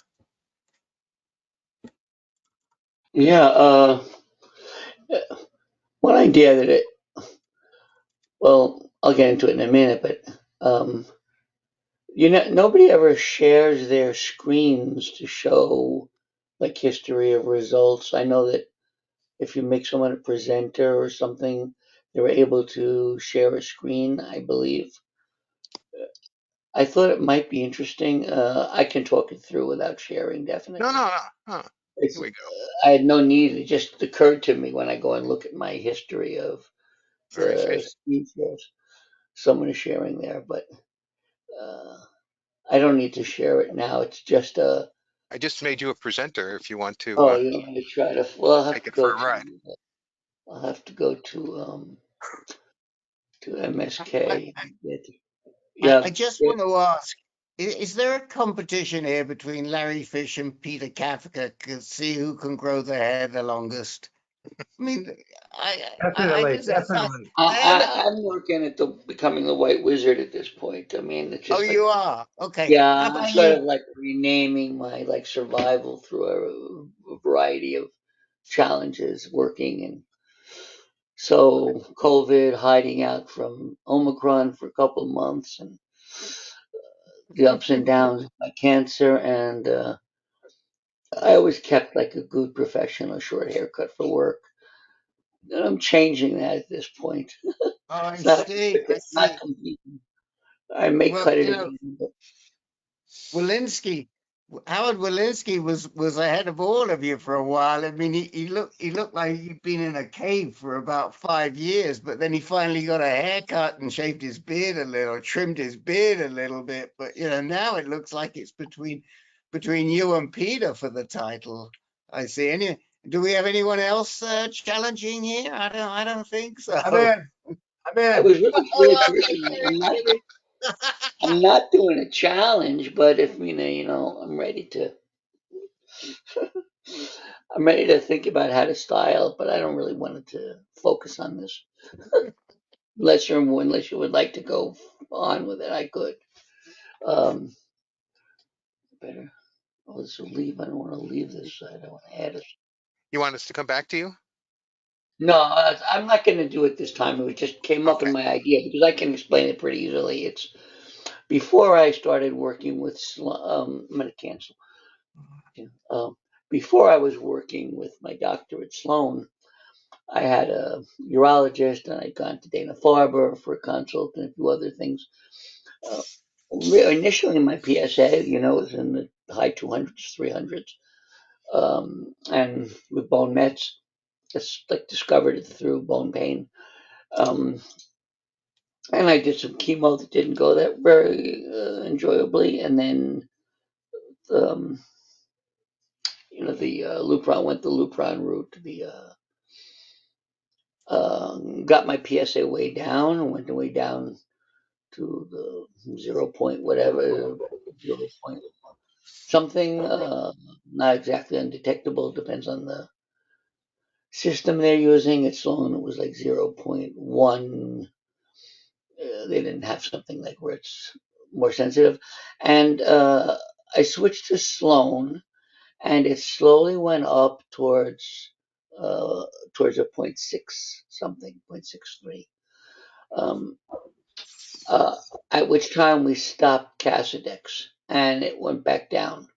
Yeah, one idea that well, I'll get into it in a minute, but nobody ever shares their screens to show like history of results. I know that if you make someone a presenter or something, they're able to share a screen, I believe. I thought it might be interesting. I can talk it through without sharing, No, definitely. no, no. Here It's, we go. I had no need. It just occurred to me when I go and look at my history of Very the efficient. screen shares. Someone is sharing there, but uh, I don't need to share it now. It's just a. I just made you a presenter if you want to Oh, you want me to try to? Well, take it for a ride. I'll have to go to MSK. Yeah, I just want to ask, is there a competition here between Larry Fish and Peter Kafka to see who can grow their hair the longest? I mean, I Definitely, just, definitely. I'm working at becoming the White Wizard at this point. I mean, it's oh, just like, you are? Okay. yeah, How I'm about sort of you? like renaming my like survival through a variety of challenges working. And so COVID, hiding out from Omicron for a couple of months, and the ups and downs of my cancer. And I always kept like a good professional short haircut for work. And I'm changing that at this point. Oh, I It's not, see. I it's not see. complete. I may Well, cut it again, but Walensky, Howard Walensky was ahead of all of you for a while. I mean, he looked like he'd been in a cave for about 5 years, but then he finally got a haircut and shaved his beard a little, trimmed his beard a little bit. But now it looks like it's between you and Peter for the title. I see. Do we have anyone else challenging here? I don't think so. I'm in. I'm I in. was really curious. Kidding. I'm not doing a challenge, but if I'm ready to. I'm ready to think about how to style, but I don't really want to focus on this. Unless you would like to go on with it, I could. Um, better. Oh, this will leave. I don't want to leave this side. I want to add it. You want us to come back to you? No, I'm not going to do it this time. It just came up in Okay. my idea because I can explain it pretty easily. It's before I started working with. I'm going to cancel. Um, Before I was working with my doctor at Sloan, I had a urologist, and I'd gone to Dana-Farber for a consult and a few other things. Uh, Initially, my PSA, was in the high 200s, 300s, and with bone mets, just like discovered it through bone pain. Um, and I did some chemo that didn't go that very enjoyably, and then um, the Lupron went the Lupron route. Got my PSA way down, went way down to the 0 point whatever, 0 point something, not exactly undetectable, depends on the system they're using. At Sloan, it was like 0.1. They didn't have something like where it's more sensitive. And I switched to Sloan, and it slowly went up uh, towards a point 0.6 something, 0.63. Um, uh, at which time we stopped Casodex, and it went back down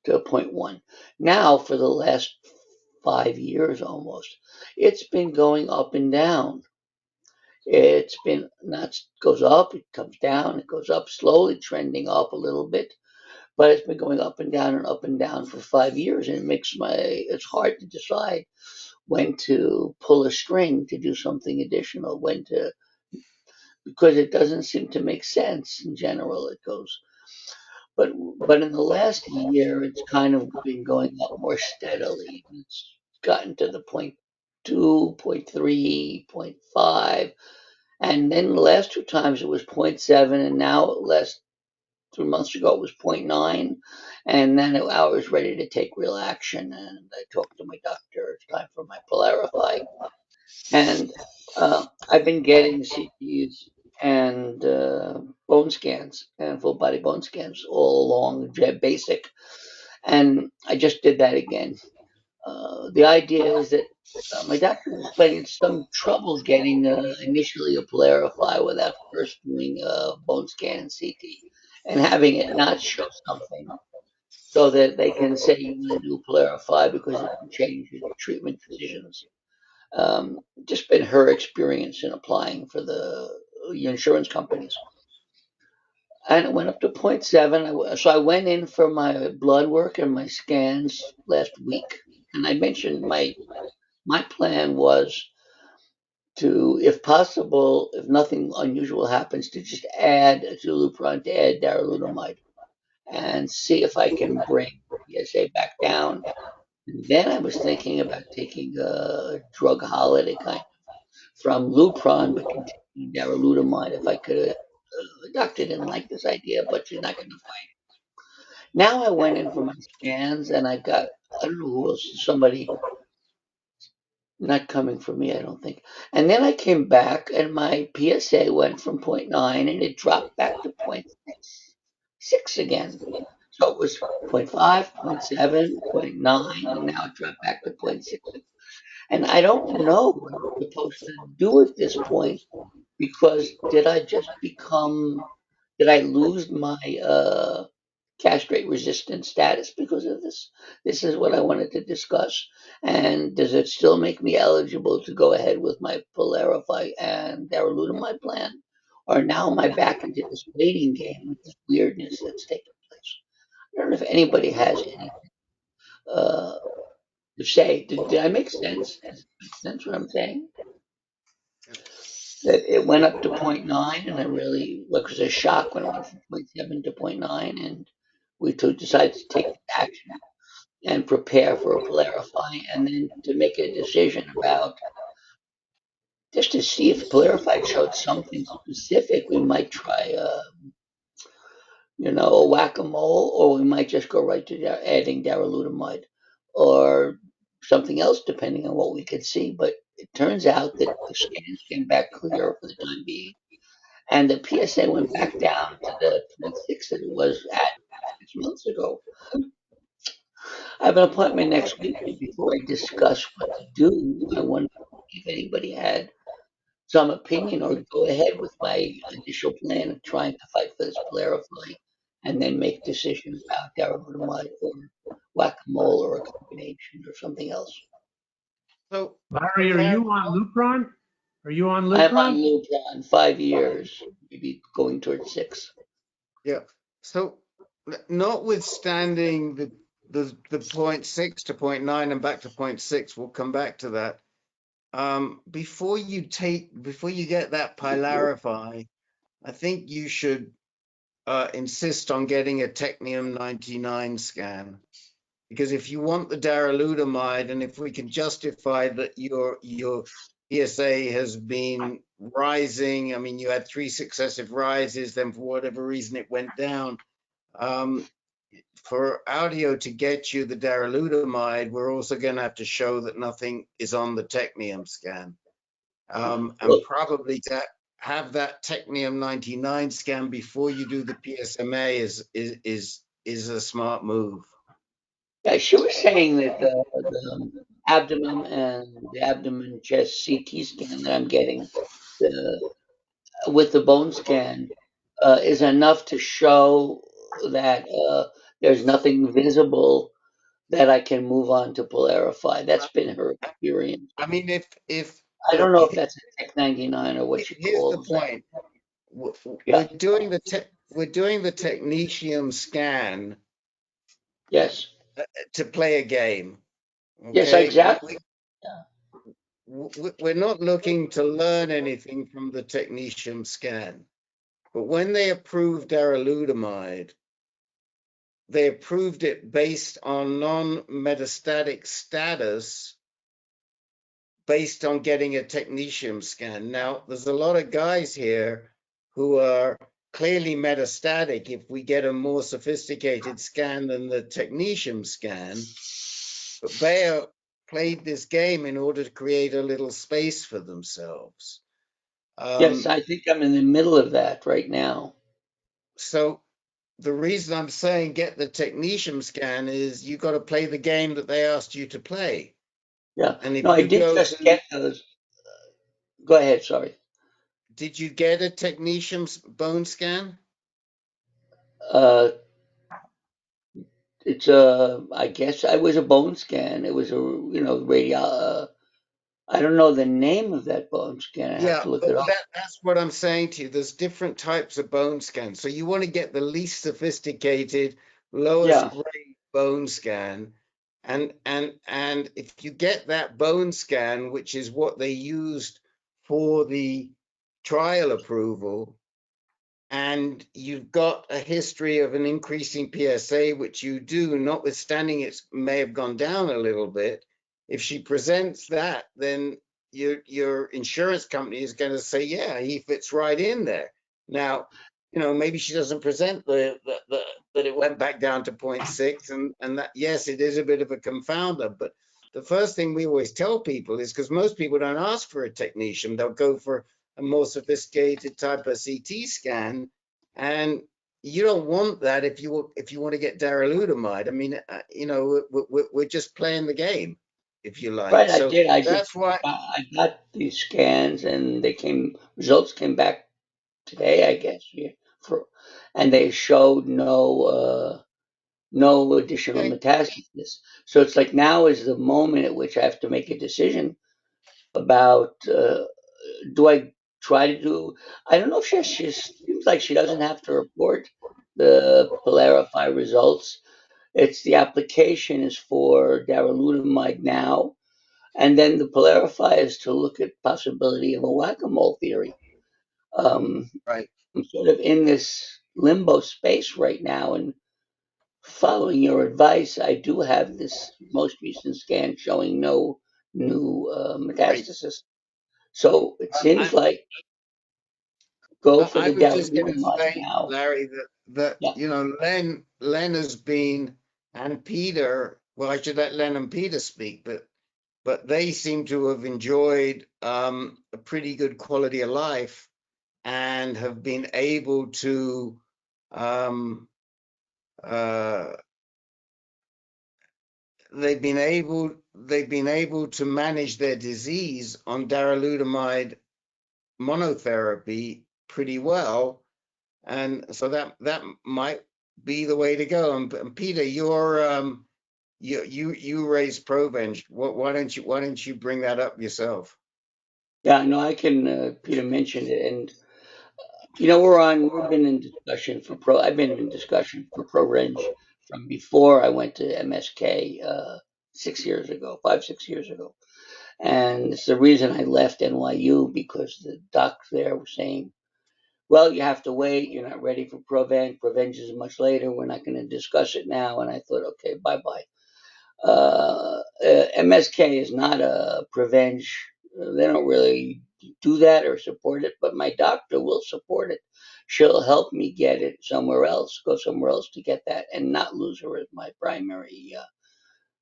to a 0.1. Now, for the last 5 years almost, it's been going up and down. It's been not goes up, it comes down, it goes up, slowly trending up a little bit, but it's been going up and down for 5 years, and it's hard to decide when to pull a string to do something additional, because it doesn't seem to make sense in general. It goes, but in the last year, it's kind of been going up more steadily. It's gotten to the 0.2, 0.3, 0.5, and then the last two times it was 0.7, and now last 2 months ago it was 0.9, and then I was ready to take real action, and I talked to my doctor. It's time for my Polarify, and I've been getting CTs and bone scans and full body bone scans all along basic, and I just did that again. The idea is that my doctor was explaining some trouble getting initially a Polarify without first doing a bone scan and CT, and having it not show something. so that they can say you want to do PYLARIFY because it can change your treatment decisions. Just been her experience in applying for the insurance companies. And it went up to 0.7. So I went in for my blood work and my scans last week. And I mentioned my plan was to, if possible, if nothing unusual happens, to just add Lupron, to add darolutamide, and see if I can bring PSA back down. And then I was thinking about taking a drug holiday kind of from Lupron, but continuing darolutamide if I could. The doctor didn't like this idea, but she's not going to fight. Now I went in for my scans, and I got, I don't know who else, somebody not coming for me, I don't think. And then I came back, and my PSA went from 0.9, and it dropped back to 0.6 again. So it was 0.5, 0.7, 0.9, and now it dropped back to 0.6. And I don't know what I'm supposed to do at this point, because did I lose my castrate resistant status because of this? This is what I wanted to discuss. And does it still make me eligible to go ahead with my PYLARIFY and darolutamide plan? Or now am I back into this waiting game with this weirdness that's taking place? I don't know if anybody has anything to say. Did I make sense? Does it make sense what I'm saying? That it went up to 0.9, and it really was a shock when it went from 0.7 to 0.9, and we decided to take action and prepare for a PYLARIFY, and then to make a decision about, just to see if PYLARIFY showed something specific, we might try a whack-a-mole, or we might just go right to adding darolutamide or something else, depending on what we could see. But it turns out that the scans came back clear for the time being, and the PSA went back down to the 0.6 that it was at 6 months ago. I have an appointment next week, but before I discuss what to do, I wonder if anybody had some opinion or go ahead with my initial plan of trying to fight for this PYLARIFY and then make decisions about darolutamide or whack-a-mole or a combination or something else. So, Larry, are you on Lupron? Are you on I'm on Lupron? Lupron 5 years, maybe going towards 6. yeah. So, notwithstanding the 0.6 to 0.9 and back to 0.6, we'll come back to that. Before you get that PYLARIFY, I think you should insist on getting a technetium-99 scan, because if you want the darolutamide, and if we can justify that your PSA has been rising, I mean, you had 3 successive rises, then for whatever reason it went down. For Audio to get you the darolutamide, we're also going to have to show that nothing is on the technetium scan, and probably to have that technetium-99 scan before you do the PSMA is a smart move. Yeah, she was saying that the abdomen and the abdomen chest CT scan that I'm getting with the bone scan is enough to show that there's nothing visible that I can move on to PYLARIFY. That's been her experience. I mean, if I don't know if that's a Tech 99 or what she here's the calls that. point. Yeah. We're doing the technetium scan Yes. to play a game. Okay? Yes, exactly. We're not looking to learn anything from the technetium scan. But when they approved darolutamide, they approved it based on non-metastatic status, based on getting a technetium scan. Now, there's a lot of guys here who are clearly metastatic if we get a more sophisticated scan than the technetium scan. But Bayer played this game in order to create a little space for themselves. Yes, I think I'm in the middle of that right now. So the reason I'm saying get the technetium scan is you got to play the game that they asked you to play. Yeah. And if no, I did just get those. Go ahead, sorry. Did you get a technetium bone scan? it's I guess I was a bone scan. It was a, radio. I don't know the name of that bone scan. I have Yeah, to look but it up. that's what I'm saying to you. There's different types of bone scans. So you want to get the least sophisticated, lowest Yeah, grade bone scan. And if you get that bone scan, which is what they used for the trial approval, and you've got a history of an increasing PSA, which you do, notwithstanding it may have gone down a little bit. If she presents that, then your insurance company is going to say, yeah, he fits right in there. Now, maybe she doesn't present that it went back down to 0.6, and that, yes, it is a bit of a confounder. But the first thing we always tell people is, because most people don't ask for a technician, they'll go for a more sophisticated type of CT scan, and you don't want that if you want to get darolutamide. I mean, we're just playing the game, if you like. right. I So did. that's why. I got these scans, and results came back today, I guess. Yeah, and they showed no additional Okay, metastasis. So it's like now is the moment at which I have to make a decision about do I try to do. I don't know if she seems like she doesn't have to report the Polarify results. It's the application is for darolutamide now, and then the Polarify is to look at possibility of a whack-a-mole theory. Um, right. I'm sort of in this limbo space right now, and following your advice, I do have this most recent scan showing no new Right. metastasis. So it I, seems like go for I the was just going to darolutamide say, now. Larry, that Yeah, Len has been, and Peter. Well, I should let Len and Peter speak, but they seem to have enjoyed a pretty good quality of life and have been able to um, uh, they've been able to manage their disease on darolutamide monotherapy pretty well, and so that might be the way to go. And Peter, you raised Provenge. Why don't you bring that up yourself? yeah. No, I can. Peter mentioned it, and we've been in discussion for I've been in discussion for Provenge from before I went to MSK 6 years ago, 5, 6 years ago. And it's the reason I left NYU because the docs there were saying, well, you have to wait. You're not ready for Provenge. Provenge is much later. We're not going to discuss it now. And I thought, okay, bye bye. MSK is not a Provenge. They don't really do that or support it, but my doctor will support it. She'll help me get it somewhere else, go somewhere else to get that, and not lose her as my primary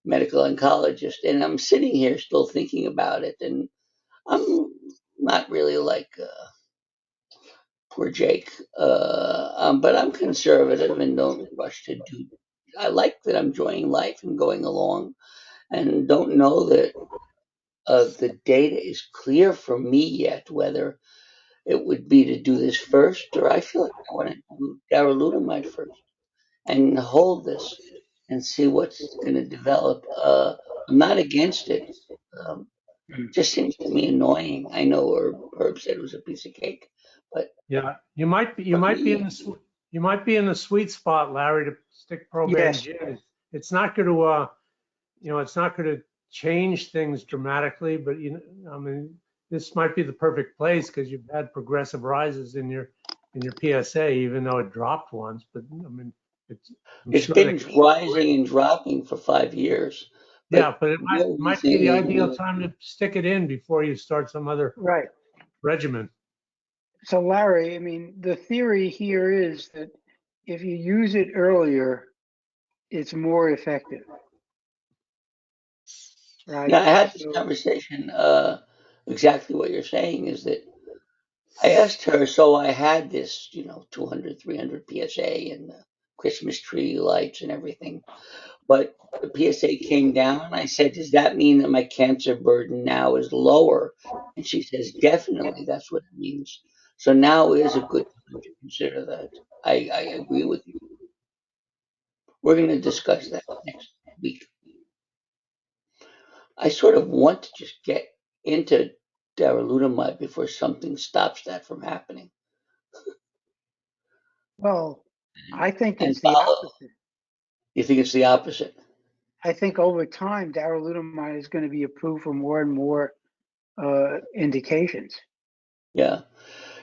medical oncologist. And I'm sitting here still thinking about it, and I'm not really like poor Jake, but I'm conservative and don't rush to do. I like that I'm enjoying life and going along, and don't know that the data is clear for me yet whether it would be to do this first, or I feel like I want to do darolutamide first and hold this and see what's going to develop. I'm not against it. Um, just seems to me annoying. I know Herb said it was a piece of cake, but Yeah, you might be for me, you might be in the sweet spot, Larry, to stick Yes. Provenge in. It's not going to it's not going to change things dramatically, but I mean, this might be the perfect place because you've had progressive rises in your PSA, even though it dropped once. But I mean, I'm it's sure they been rising and dropping for 5 years, yeah, but but it no might be the reason. ideal time to stick it in before you start some other Right. regimen. So Larry, I mean, the theory here is that if you use it earlier, it's more effective, right? Yeah, I had this So, conversation. Exactly what you're saying is that I asked her, so I had this, 200, 300 PSA and the Christmas tree lights and everything, but the PSA came down. I said, does that mean that my cancer burden now is lower? And she says, definitely, that's what it means. So now is a good time to consider that. I agree with you. We're going to discuss that next week. I sort of want to just get into darolutamide before something stops that from happening. Well, I think And it's the opposite. You think it's the opposite? I think over time, darolutamide is going to be approved for more and more indications. Yeah.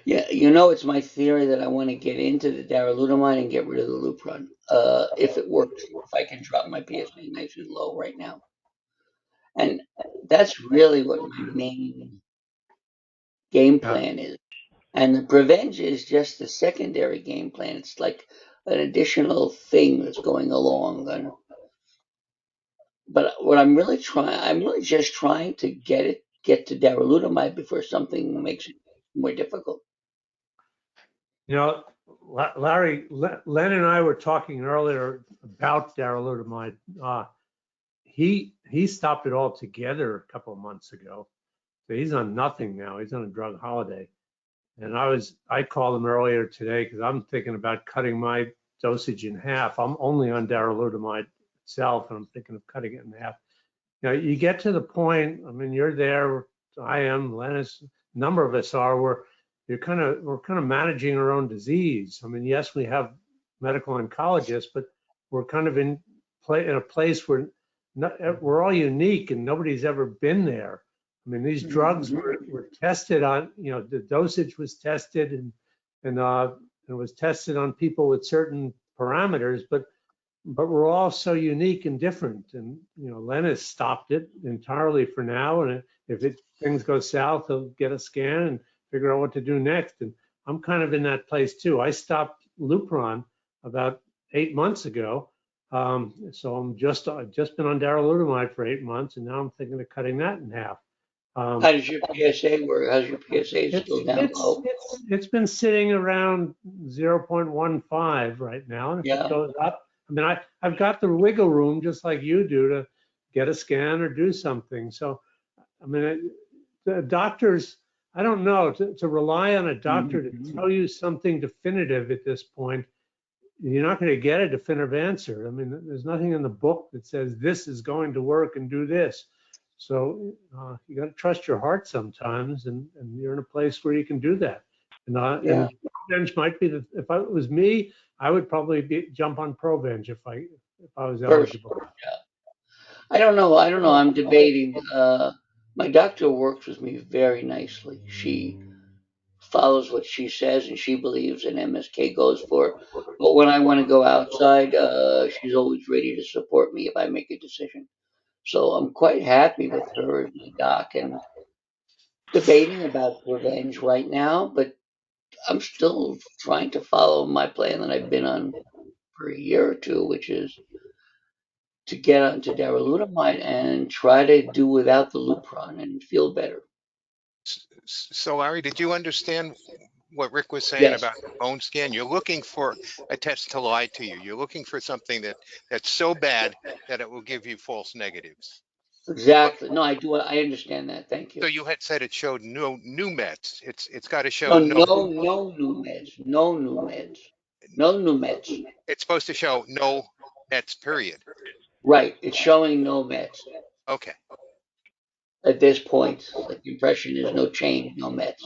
Yeah, you know, it's my theory that I want to get into the darolutamide and get rid of the Lupron. If it works, if I can drop my PSA nice and low right now. And that's really what my main game plan is. And the Provenge is just the secondary game plan. It's like an additional thing that's going along. But what I'm really just trying to get to darolutamide before something makes it more difficult. You know, Larry, Len and I were talking earlier about darolutamide. He stopped it altogether a couple of months ago. So he's on nothing now. He's on a drug holiday. And I called him earlier today because I'm thinking about cutting my dosage in half. I'm only on darolutamide itself, and I'm thinking of cutting it in half. You know, you get to the point, I mean, you're there, I am, Lennis, a number of us are, where we're kind of managing our own disease. I mean, yes, we have medical oncologists, but we're kind of in a place where we're all unique and nobody's ever been there. I mean, these drugs were tested on, you know, the dosage was tested and it was tested on people with certain parameters, but we're all so unique and different. And, you know, Len has stopped it entirely for now. And if things go south, he'll get a scan and figure out what to do next. And I'm kind of in that place too. I stopped Lupron about 8 months ago. So I've just been on darolutamide for 8 months, and now I'm thinking of cutting that in half. How does your PSA work? How's your PSA still down low? It's been sitting around 0.15 right now, and if it goes up, I mean, I've got the wiggle room just like you do to get a scan or do something. So, I mean, the doctors, I don't know, to rely on a doctor to tell you something definitive at this point, you're not going to get a definitive answer. I mean, there's nothing in the book that says this is going to work and do this. So you got to trust your heart sometimes, and you're in a place where you can do that. And Provenge might be if it was me, I would probably jump on Provenge if I was eligible. Yeah. I don't know. I'm debating. My doctor works with me very nicely. She follows what she says, and she believes in MSK goes for. But when I want to go outside, she's always ready to support me if I make a decision. So I'm quite happy with her as my doc, and debating about Provenge right now, but I'm still trying to follow my plan that I've been on for a year or two, which is to get onto darolutamide and try to do without the Lupron and feel better. So Larry, did you understand what Rick was saying about the bone scan? You're looking for a test to lie to you. You're looking for something that's so bad that it will give you false negatives. Exactly. No, I do. I understand that. Thank you. So you had said it showed no new meds. It's got to show no new meds. No new meds. No new meds. It's supposed to show no meds, period. Right. It's showing no meds. Okay. At this point, the impression is no change, no meds.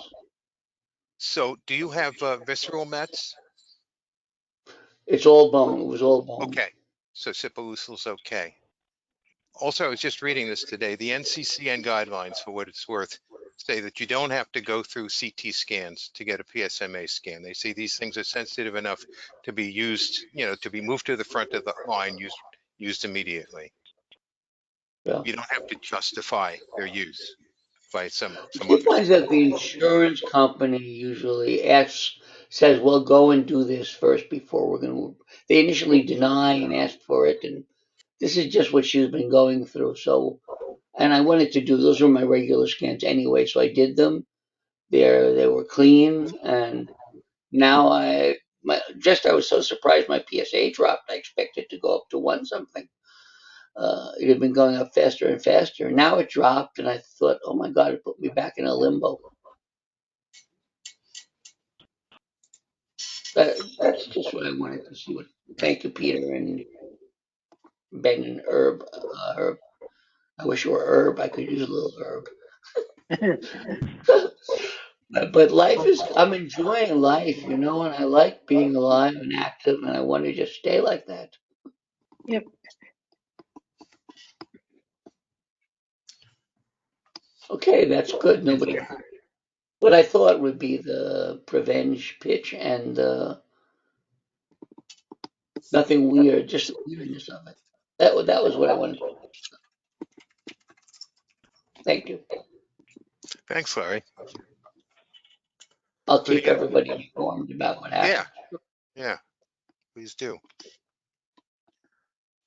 So do you have visceral mets? It's all bone. It was all bone. Okay. So Sipuleucel's okay. Also, I was just reading this today. The NCCN guidelines, for what it's worth, say that you don't have to go through CT scans to get a PSMA scan. They say these things are sensitive enough to be used, you know, to be moved to the front of the line, used immediately. Yeah. You don't have to justify their use by some He finds that the insurance company usually says, well, go and do this first before we're going to. They initially deny and ask for it, and this is just what she's been going through. So, and I wanted to do, those were my regular scans anyway, so I did them. They were clean, and now I was so surprised my PSA dropped. I expected to go up to 1 something. It had been going up faster and faster. Now it dropped, and I thought, oh my God, it put me back in a limbo. That's just what I wanted to see. Thank you, Peter, and been an herb. Herb. I wish it were herb. I could use a little herb. But life is, I'm enjoying life, and I like being alive and active, and I want to just stay like that. Yep. Okay, that's good. Nobody. What I thought would be the Provenge pitch and nothing weird, just the weirdness of it. That was what I wanted. Thank you. Thanks, Larry. I'll Good keep again. everybody informed about what happened. Yeah, please do.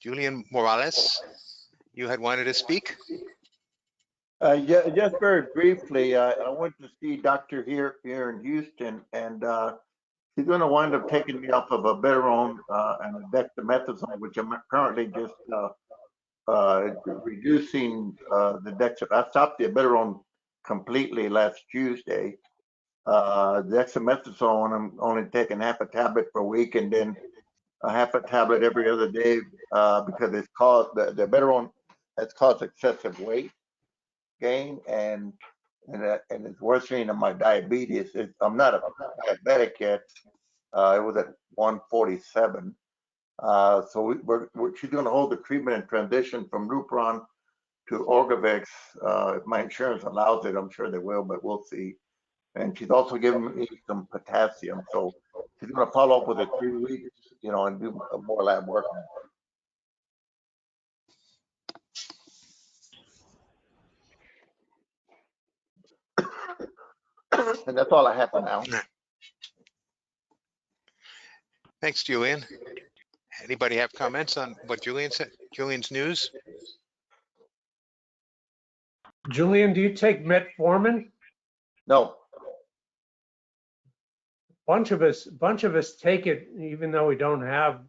Julian Morales, you had wanted to speak? Yeah, just very briefly, I went to see Dr. here in Houston, and he's going to wind up taking me off of a Beterone and a dexamethasone, which I'm currently just reducing the dexamethasone. I stopped the Beterone completely last Tuesday. Dexamethasone, I'm only taking half a tablet per week, and then a half a tablet every other day because it's caused the Beterone has caused excessive weight gain and it's worsening of my diabetes. I'm not a diabetic yet. It was at 147. So she's going to hold the treatment and transition from Lupron to Orgovyx. If my insurance allows it, I'm sure they will, but we'll see. And she's also giving me some potassium. So she's going to follow up with it 3 weeks, and do more lab work. And that's all I have for now. Thanks, Julian. Anybody have comments on what Julian said? Julian's news? Julian, do you take metformin? No. Bunch of us take it even though we don't have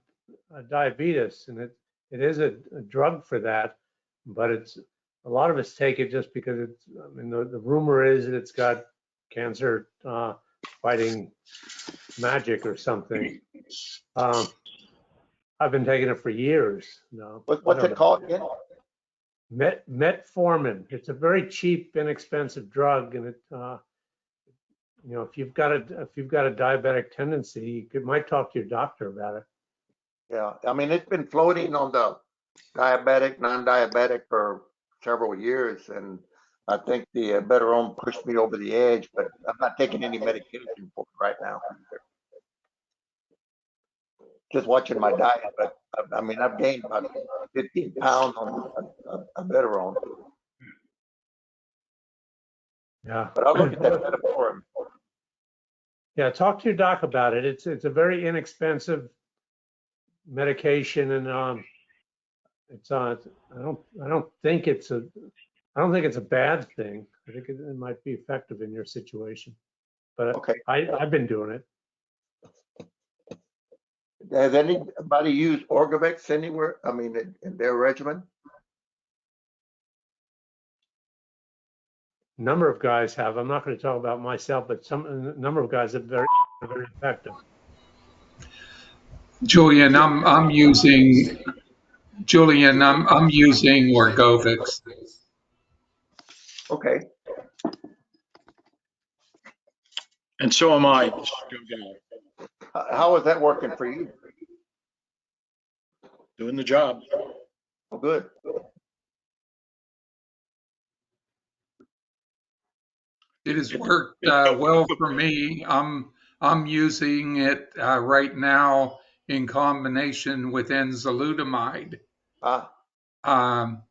diabetes, and it is a drug for that. But a lot of us take it just because it's. I mean, the rumor is that it's got cancer fighting magic or something. I've been taking it for years. No, what's it called again? Metformin. It's a very cheap, inexpensive drug, and it. If you've got a diabetic tendency, you might talk to your doctor about it. Yeah, I mean, it's been floating on the diabetic, non-diabetic for several years, and I think the Beterone pushed me over the edge, but I'm not taking any medication for it right now. Just watching my diet, but I mean, I've gained about 15 pounds on a Beterone. Yeah. But I'll look at that Metformin. Yeah, talk to your doc about it. It's a very inexpensive medication, and I don't think it's a bad thing. I think it might be effective in your situation. But okay. I've been doing it. Has anybody used Orgovyx anywhere? I mean, in their regimen? Number of guys have. I'm not going to talk about myself, but a number of guys are very effective. Julian, I'm using Orgovyx. Okay. And so am I. How is that working for you? Doing the job. Oh, good. It has worked well for me. I'm using it right now in combination with enzalutamide. But I'm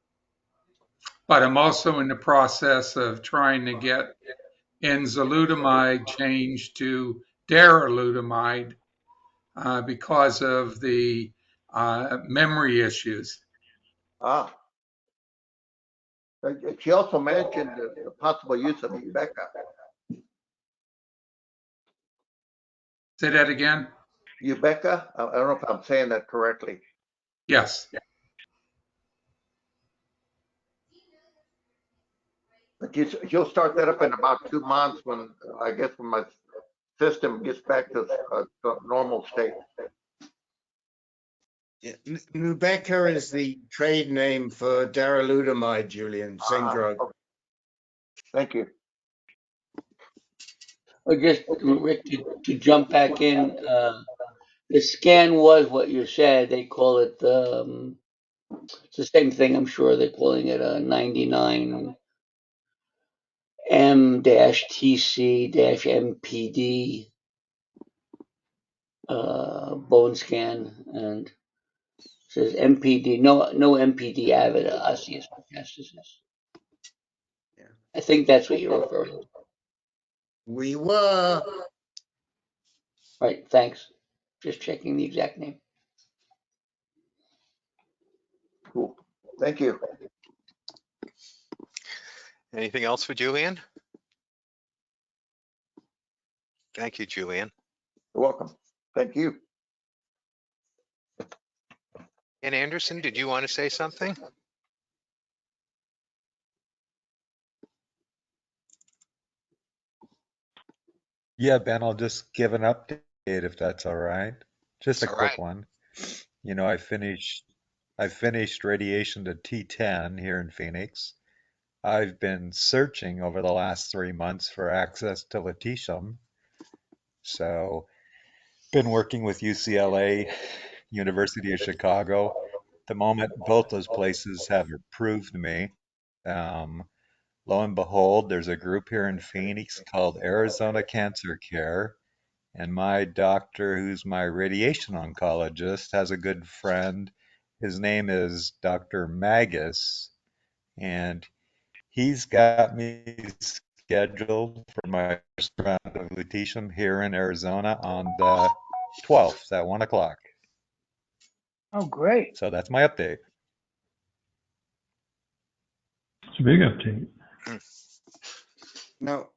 also in the process of trying to get enzalutamide changed to darolutamide because of the memory issues. She also mentioned the possible use of Ubeka. Say that again? Ubeka? I don't know if I'm saying that correctly. Yes. But you'll start that up in about 2 months when my system gets back to a normal state. Yeah, Nubeqa is the trade name for darolutamide, Julian. Same drug. Okay. Thank you. Or just, Rick, to jump back in, the scan was what you said. They call it, it's the same thing, I'm sure they're calling it a 99 M-TC-MPD bone scan, and it says MPD, no MPD avid osseous metastasis. Yeah. I think that's what you're referring to. We were. Right, thanks. Just checking the exact name. Cool. Thank you. Anything else for Julian? Thank you, Julian. You're welcome. Thank you. And Anderson, did you want to say something? Yeah, Ben, I'll just give an update if that's all right. Just a All quick right. one. You know, I finished radiation to T10 here in Phoenix. I've been searching over the last 3 months for access to lutetium. So, been working with UCLA, University of Chicago. At the moment, both those places have approved me. Lo and behold, there's a group here in Phoenix called Arizona Cancer Care. And my doctor, who's my radiation oncologist, has a good friend. His name is Dr. Magus, and he's got me scheduled for my first round of lutetium here in Arizona on the 12th at 1 o'clock. Oh, great. So that's my update. It's a big update. Now,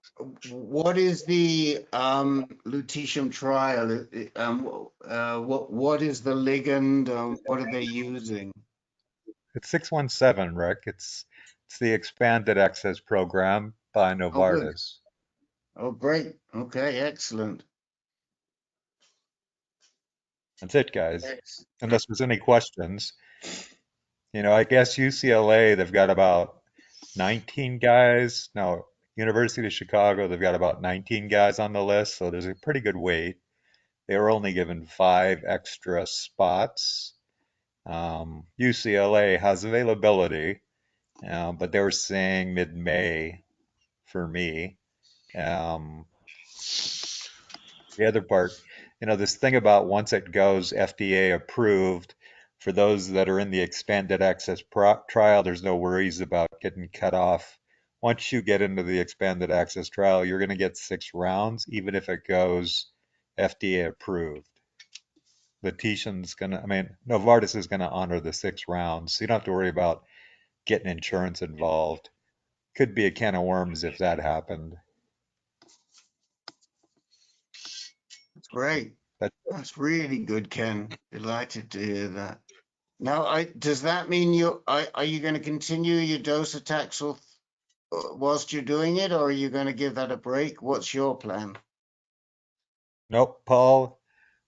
what is the lutetium trial? What is the ligand? What are they using? It's 617, Rick. It's the expanded access program by Oh, good. Novartis. Oh, great. Okay, excellent. That's it, guys. Unless there's any questions. You know, I guess UCLA, they've got about 19 guys. No, University of Chicago, they've got about 19 guys on the list, so there's a pretty good wait. They were only given 5 extra spots. UCLA has availability, but they were saying mid-May for me. The other part, you know, this thing about once it goes FDA approved, for those that are in the expanded access trial, there's no worries about getting cut off. Once you get into the expanded access trial, you're going to get 6 rounds, even if it goes FDA approved. Lutetium's going to, I mean, Novartis is going to honor the 6 rounds, so you don't have to worry about getting insurance involved. Could be a can of worms if that happened. That's great. That's really good, Ken. Delighted to hear that. Now, does that mean are you going to continue your docetaxel whilst you're doing it, or are you going to give that a break? What's your plan? Nope, Paul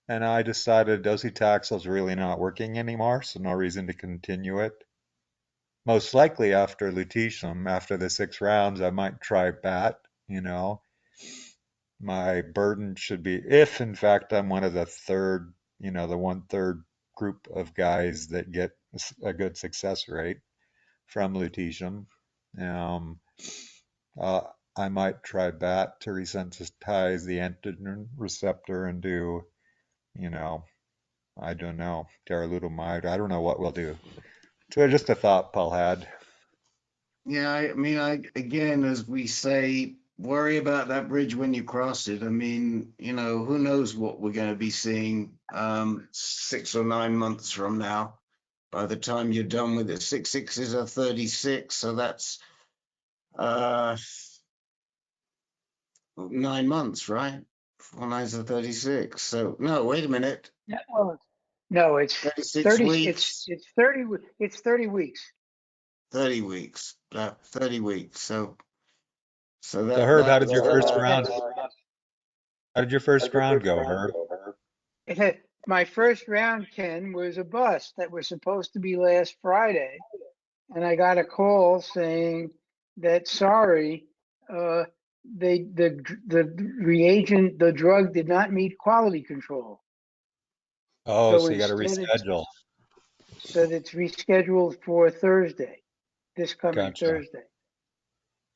and I decided docetaxel is really not working anymore, so no reason to continue it. Most likely after lutetium, after the 6 rounds, I might try BAT, you know. My burden should be, if in fact I'm one of the third, you know, the 1/3 group of guys that get a good success rate from lutetium. I might try BAT to resensitize the antigen receptor and do, you know, I don't know, darolutamide. I don't know what we'll do. So just a thought Paul had. Yeah, I mean, again, as we say, worry about that bridge when you cross it. I mean, you know, who knows what we're going to be seeing 6 or 9 months from now. By the time you're done with it, 6 6s are 36, so that's 9 months, right? 4 9s are 36. So no, wait a minute. Yeah, well, no, it's 36 30. weeks. It's 30. It's 30 weeks. 30 weeks. 30 weeks. So So that Herb, how did that's your first round? How did your first round go, Herb? It had my first round, Ken, was a bus that was supposed to be last Friday. And I got a call saying that, sorry, the reagent, the drug did not meet quality control. Oh, So so you got to instead reschedule. it's rescheduled for Thursday, this coming Gotcha. Thursday.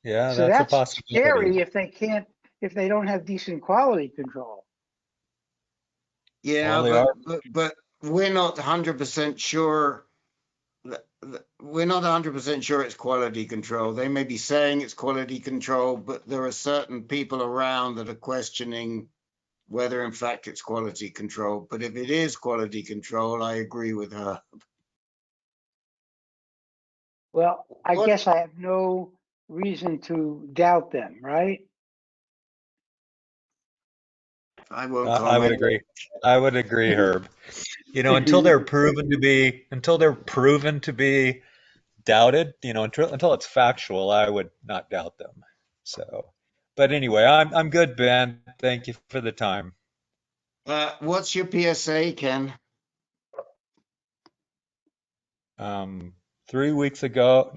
Yeah, So that's a that's possibility. scary if they don't have decent quality control. Yeah, Well, they are. but we're not 100% sure. We're not 100% sure it's quality control. They may be saying it's quality control, but there are certain people around that are questioning whether in fact it's quality control. But if it is quality control, I agree with her. Well, I What? guess I have no reason to doubt them, right? I won't I would comment. agree. I would agree, Herb. You know, until they're proven to be doubted, you know, until it's factual, I would not doubt them. So, but anyway, I'm good, Ben. Thank you for the time. What's your PSA, Ken? 2 weeks ago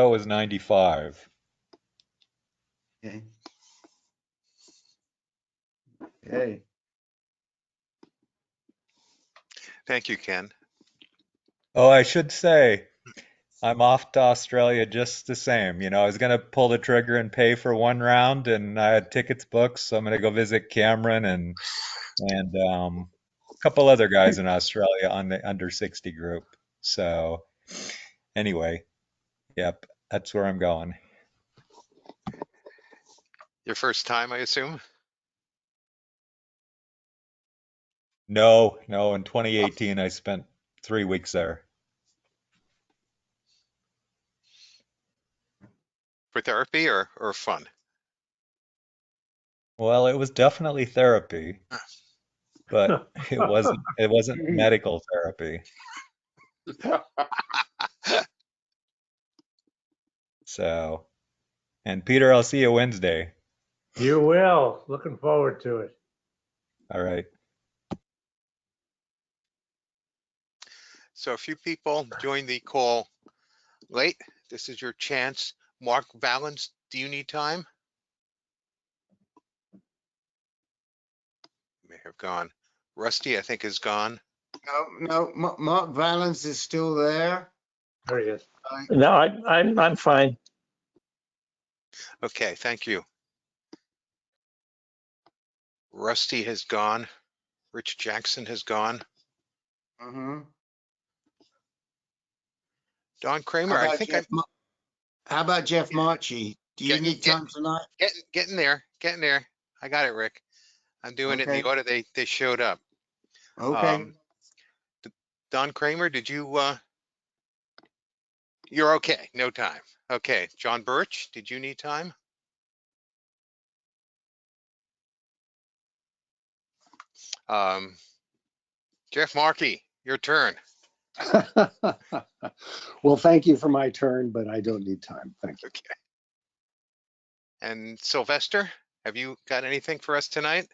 was 95. Okay. Okay. Thank you, Ken. Oh, I should say, I'm off to Australia just the same. You know, I was gonna pull the trigger and pay for one round, and I had tickets booked, so I'm gonna go visit Cameron and a couple other guys in Australia on the under 60 group. So anyway, yep, that's where I'm going. Your first time, I assume? No, in 2018 I spent 3 weeks there. For therapy or fun? Well, it was definitely therapy, but it wasn't medical therapy. So, and Peter, I'll see you Wednesday. You will. Looking forward to it. All right. So a few people joined the call late. This is your chance. Mark Valens, do you need time? May have gone. Rusty, I think, is gone. No, Mark Valens is still there. There he is. No, I'm fine. Okay, thank you. Rusty has gone. Rich Jackson has gone. Mm-hmm. Don Kramer, I think I'm How about Jeff Marchi? Do you need time tonight? getting there. I got it, Rick. I'm doing it in the order they showed up. Okay. Don Kramer, did you you're okay, no time. Okay, John Birch, did you need time? Jeff Markey, your turn. Well, thank you for my turn, but I don't need time. Thank you. Okay. And Sylvester, have you got anything for us tonight?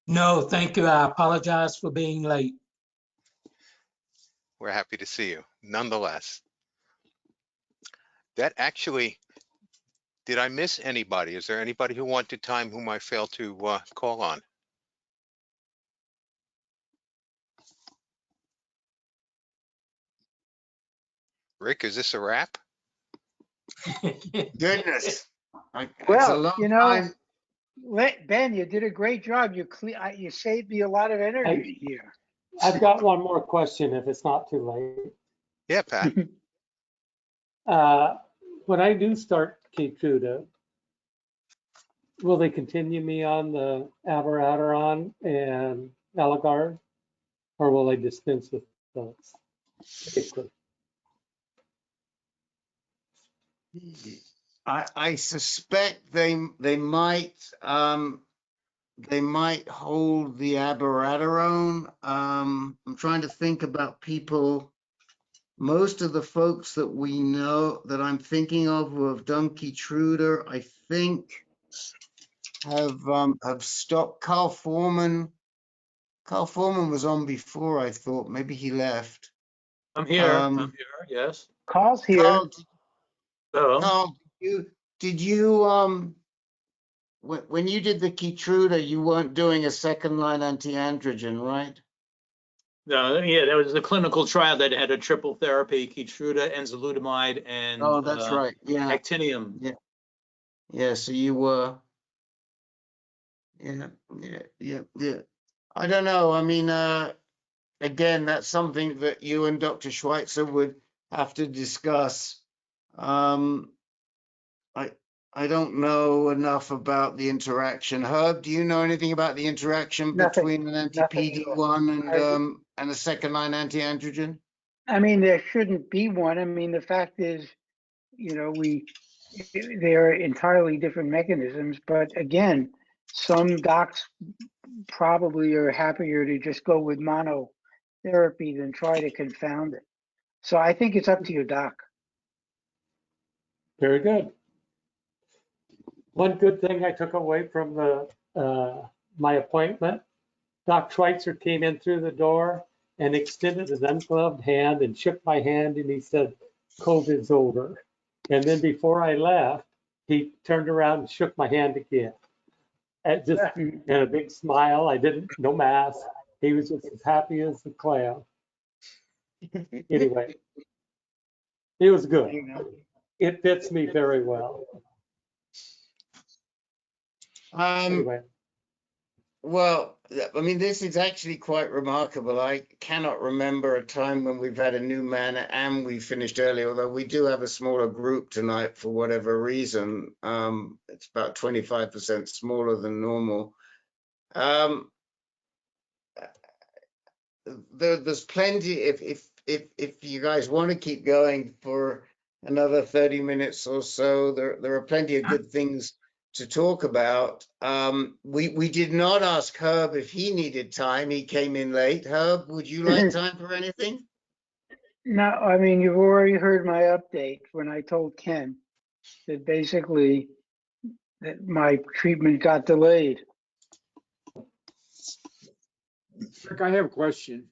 No, thank you. I apologize for being late. We're happy to see you, nonetheless. That actually, did I miss anybody? Is there anybody who wanted time whom I failed to call on? Rick, is this a wrap? Goodness. Well, you know, Ben, you did a great job. You saved me a lot of energy here. I've got one more question if it's not too late. Yeah, Pat. When I do start Keytruda, will they continue me on the abiraterone and Eligard, or will they dispense with those? I suspect they might hold the abiraterone. I'm trying to think about people. Most of the folks that we know that I'm thinking of who have done Keytruda, I think have stopped. Carl Foreman Carl Foreman was on before, I thought. Maybe he left. I'm here. I'm Um, here. Yes. Carl's here. Hello. Carl, did you when you did the Keytruda, you weren't doing a second-line anti-androgen, right? No, yeah, that was the clinical trial that had a triple therapy: Keytruda, enzalutamide, and Oh, that's right. Yeah. actinium. Yeah. Yeah. So you were. Yeah. I don't know. I mean, again, that's something that you and Dr. Schweitzer would have to discuss. I don't know enough about the interaction. Herb, do you know anything about the interaction between an anti-PD-1 and a second-line anti-androgen? I mean, there shouldn't be one. I mean, the fact is, you know, they are entirely different mechanisms. But again, some docs probably are happier to just go with monotherapy than try to confound it. So I think it's up to your doc. Very good. One good thing I took away from my appointment, Doc Schweitzer came in through the door and extended his ungloved hand and shook my hand, and he said, COVID's over. And then before I left, he turned around and shook my hand again. And a big smile. No mask. He was just as happy as a clam. Anyway, it was good. It fits me very well. Anyway. Well, I mean, this is actually quite remarkable. I cannot remember a time when we've had a new man and we finished early, although we do have a smaller group tonight for whatever reason. It's about 25% smaller than normal. There's plenty, if you guys want to keep going for another 30 minutes or so, there are plenty of good things to talk about. We did not ask Herb if he needed time. He came in late. Herb, would you like time for anything? No, I mean, you've already heard my update when I told Ken that basically that my treatment got delayed. Rick, I have a question.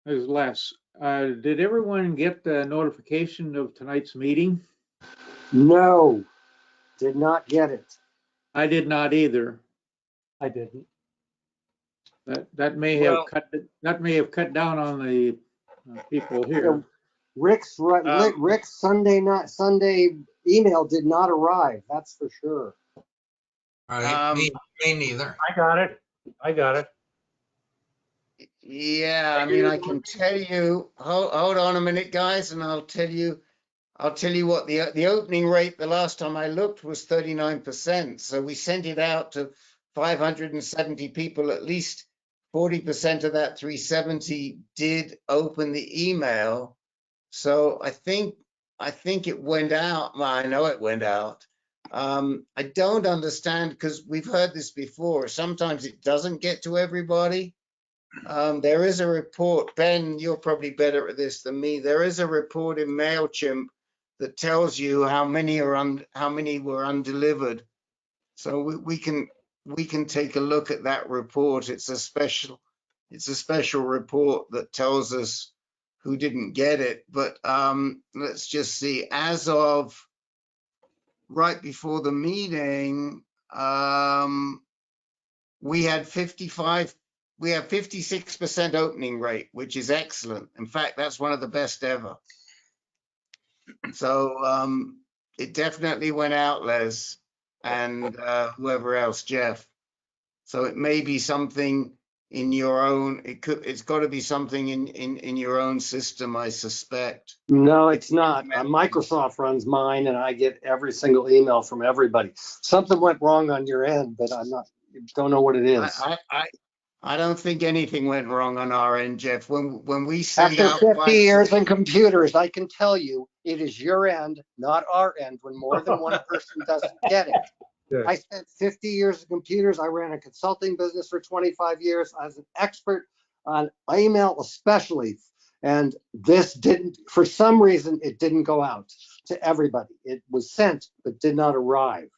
This is Les. Did everyone get the notification of tonight's meeting? No, did not get it. I did not either. I didn't. That may have cut down on the people here. Rick's Sunday email did not arrive. That's for sure. All right, me neither. I got it. Yeah, I mean, I can tell you. Hold on a minute, guys, and I'll tell you what the opening rate the last time I looked was 39%. So we sent it out to 570 people. At least 40% of that 370 did open the email. So I think it went out. Well, I know it went out. I don't understand, because we've heard this before. Sometimes it doesn't get to everybody. There is a report, Ben, you're probably better at this than me. There is a report in MailChimp that tells you how many were undelivered. So we can take a look at that report. It's a special report that tells us who didn't get it. But let's just see. As of right before the meeting, we had 56% opening rate, which is excellent. In fact, that's one of the best ever. So it definitely went out, Les, and whoever else, Jeff. So it may be something in your own. It's got to be something in your own system, I suspect. No, it's not. Microsoft runs mine, and I get every single email from everybody. Something went wrong on your end, but don't know what it is. I don't think anything went wrong on our end, Jeff. When we send After out 50 years in computers, I can tell you it is your end, not our end, when more than one person doesn't get it. Good. I spent 50 years in computers. I ran a consulting business for 25 years. I was an expert on email especially. And this didn't, for some reason, it didn't go out to everybody. It was sent, but did not arrive.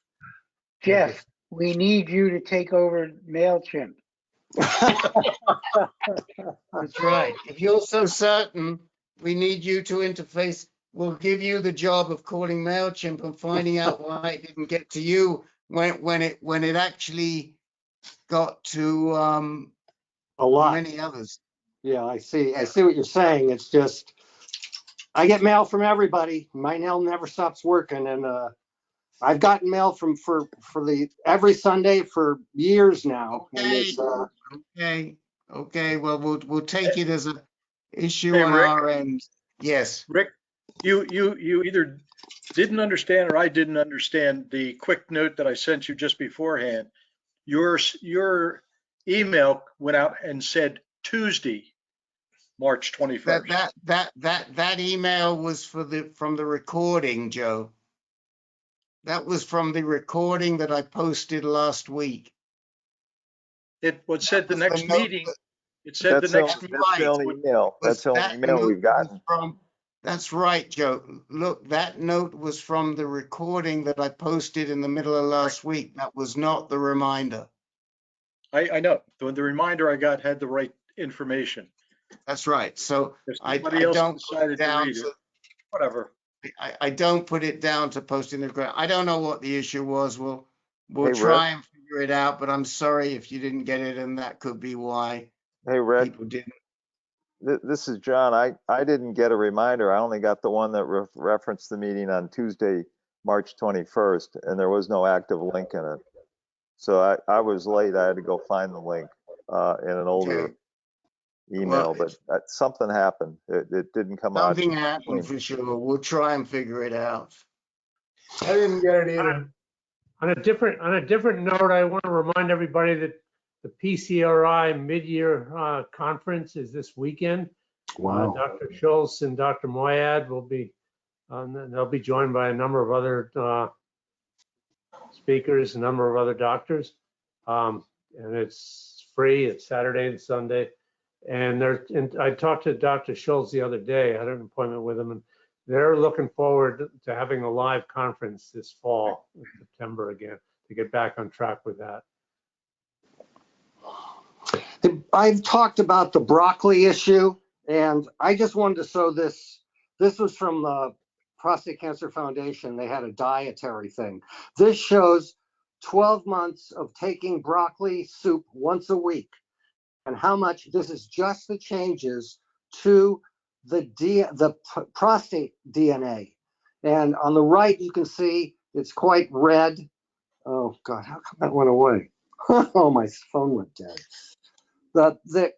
Jeff, we need you to take over MailChimp. That's right. If you're so certain, we need you to interface. We'll give you the job of calling MailChimp and finding out why it didn't get to you when it actually got to A lot. many others. Yeah, I see what you're saying. It's just, I get mail from everybody. My mail never stops working. And I've gotten mail for every Sunday for years now. And it's, Okay. Well, we'll take it as an issue Hey, on Rick. our end. Yes. Rick, you either didn't understand or I didn't understand the quick note that I sent you just beforehand. Your email went out and said Tuesday, March 21st. That email was from the recording, Joe. That was from the recording that I posted last week. It said the next meeting. It said That's the next the only email. That's the only email we've gotten. That's right, Joe. Look, that note was from the recording that I posted in the middle of last week. That was not the reminder. I know. The reminder I got had the right information. That's right. So I else don't put decided it down to read it. Whatever. I don't put it down to posting the ground. I don't know what the issue was. We'll Hey, try Rick. and figure it out, but I'm sorry if you didn't get it, and that could be why Hey, Rick. people didn't. This is John. I didn't get a reminder. I only got the one that referenced the meeting on Tuesday, March 21st, and there was no active link in it. So I was late. I had to go find the link in an older email, but something happened. It didn't come out. Something happened for sure. We'll try and figure it out. I didn't get it either. On a different note, I want to remind everybody that the PCRI mid-year conference is this weekend. Wow. Dr. Schultz and Dr. Moyad will be, they'll be joined by a number of other speakers, a number of other doctors. And it's free. It's Saturday and Sunday. And I talked to Dr. Schultz the other day. I had an appointment with him, and they're looking forward to having a live conference this fall, in September again, to get back on track with that. I've talked about the broccoli issue, and I just wanted to show this. This was from the Prostate Cancer Foundation. They had a dietary thing. This shows 12 months of taking broccoli soup once a week, and how much. This is just the changes to the prostate DNA. And on the right, you can see it's quite red. Oh God, how come that went away? Oh, my phone went dead.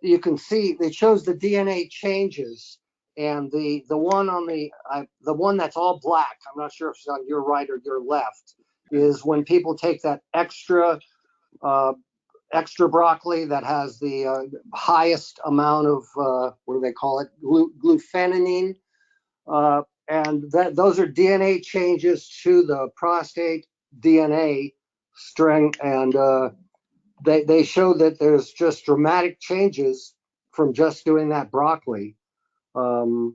You can see it shows the DNA changes, and the one on the one that's all black, I'm not sure if it's on your right or your left, is when people take that extra broccoli that has the highest amount of what do they call it, glufaninine, and those are DNA changes to the prostate DNA string, and they show that there's just dramatic changes from just doing that broccoli. In